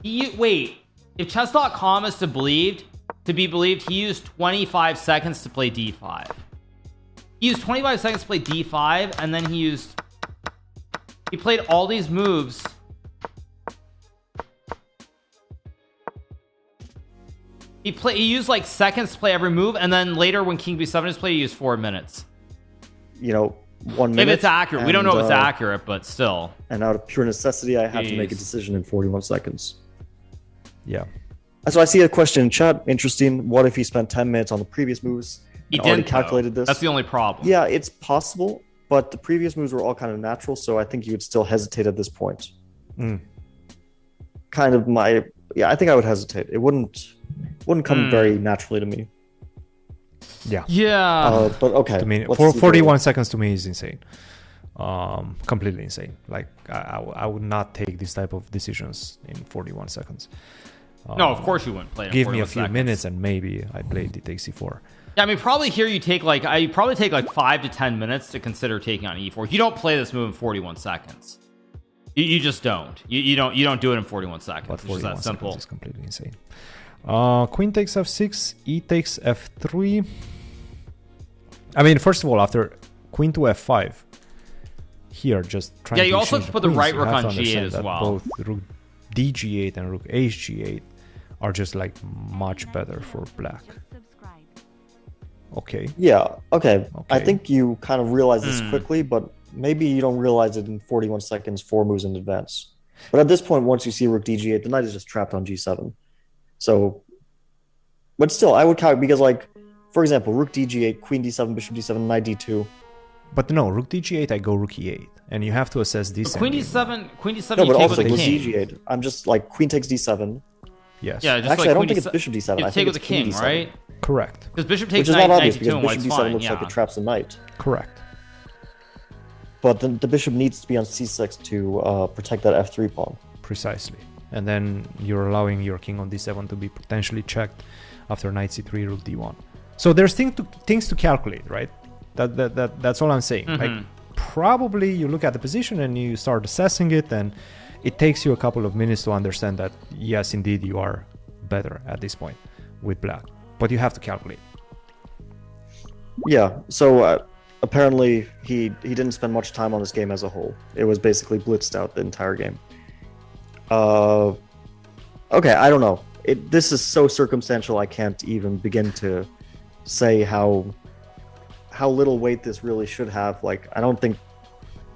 Wait. If chess.com is to be believed, he used 25 seconds to play D5. He used 25 seconds to play D5, and then he played all these moves. He used like seconds to play every move, and then later when King B7 is played, he used 4 minutes. 1 minute. If it's accurate, we don't know if it's accurate, but still. And out of pure necessity, I have to make a decision in 41 seconds. Yeah. So I see a question in chat. Interesting. What if he spent 10 minutes on the previous moves? He already didn't calculated this. That's the only problem. Yeah, it's possible, but the previous moves were all kind of natural, so I think you would still hesitate at this point. Kind of I think I would hesitate. It wouldn't come very naturally to me. Yeah. But okay. To me, 41 seconds to me is insane. Completely insane. Like I would not take this type of decisions in 41 seconds. No, of course you wouldn't play it. Give me a few minutes and maybe I play D takes E4. Yeah, I mean, probably here you probably take like 5 to 10 minutes to consider taking on E4. You don't play this move in 41 seconds. You just don't. You don't do it in 41 seconds. But 41 it's that simple. Is completely insane. Queen takes F6, E takes F3. I mean, first of all, after Queen to F5, here just trying. Yeah, you to also have to put the right rook on G8 as well. Both rook DG8 and rook HG8 are just like much better for black. Okay. Yeah. Okay. I think you kind of realize this quickly, but maybe you don't realize it in 41 seconds, 4 moves in advance. But at this point, once you see rook DG8, the knight is just trapped on G7. So, but still, I would count because, like, for example, rook D8, queen D7, bishop D7, knight D2. But no, rook D8, I go rook E8, and you have to assess this. Queen D7, No, but but you take also with the rook king. DG8. I'm just like queen takes D7. Yes. Yeah, just Actually, like I don't queen think it's bishop D7. You I take think with it's the king, king D7. right? Correct. Because bishop Which takes is knight, not knight obvious D2 because and bishop white's D7 fine. looks like Yeah. it traps the knight. Correct. But the bishop needs to be on C6 to protect that F3 pawn. Precisely. And then you're allowing your king on D7 to be potentially checked after knight C3, rook D1. So there's things to calculate, right? That's all I'm saying. Like, probably you look at the position and you start assessing it, and it takes you a couple of minutes to understand that yes, indeed, you are better at this point with black, but you have to calculate. Yeah. So apparently he didn't spend much time on this game as a whole. It was basically blitzed out the entire game. Okay, I don't know. This is so circumstantial. I can't even begin to say how little weight this really should have. Like, I don't think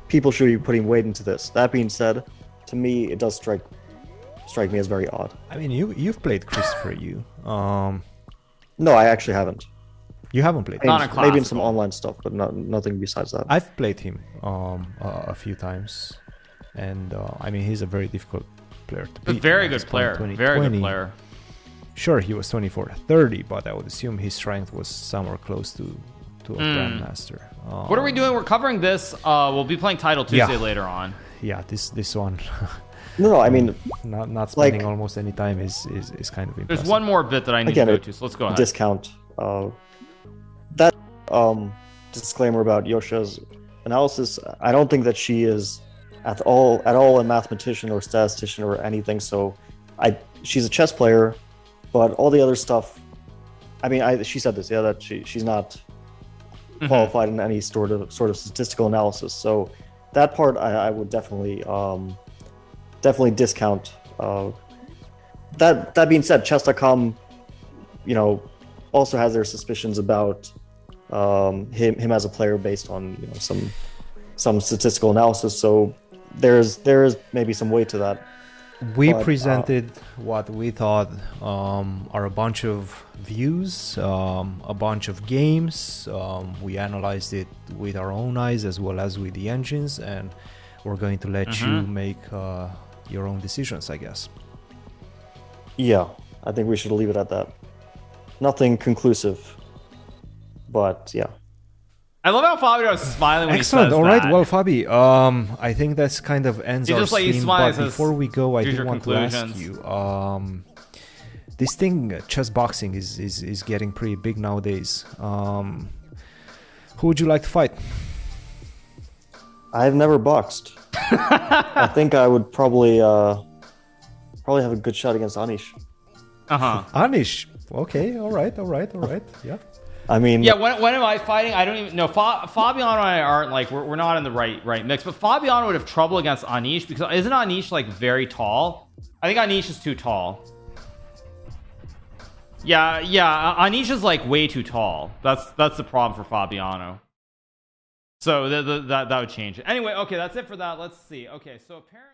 people should be putting weight into this. That being said, to me, it does strike me as very odd. I mean, you've played Christopher. No, I actually haven't. You haven't played. Not in maybe in some classical. online stuff, but nothing besides that. I've played him a few times, and I mean, he's a very difficult player to beat. Very good player. Very good player. Sure, he was 24-30, but I would assume his strength was somewhere close to a grandmaster. What are we doing? We're covering this. We'll be playing Title Tuesday later on. Yeah, this one. No, I mean, not spending almost any time is kind of impressive. There's one more bit that I need to go to, so let's go ahead. Discount. That disclaimer about Yosha's analysis, I don't think that she is at all a mathematician or statistician or anything. So she's a chess player, but all the other stuff I mean, she said this, yeah, that she's not qualified in any sort of statistical analysis. So that part I would definitely discount. That being said, chess.com, also has their suspicions about him as a player based on some statistical analysis. So there is maybe some weight to that. We presented what we thought are a bunch of views, a bunch of games. We analyzed it with our own eyes as well as with the engines, and we're going to let you make your own decisions, I guess. Yeah, I think we should leave it at that. Nothing conclusive, but yeah. I love how Fabio is smiling when Excellent. he says All right. that. Well, Fabi, I think that's kind of ends our stream. But before we go, I do want to ask you, this thing, chess boxing, is getting pretty big nowadays. Who would you like to fight? I've never boxed. I think I would probably have a good shot against Anish. Anish. Okay. All right. Yeah. I mean, yeah. When am I fighting? I don't even know. Fabiano and I aren't like we're not in the right mix. But Fabiano would have trouble against Anish because isn't Anish like very tall? I think Anish is too tall. Yeah. Anish is like way too tall. That's the problem for Fabiano. So that would change it. Anyway, okay, that's it for that. Let's see. Okay, so apparently.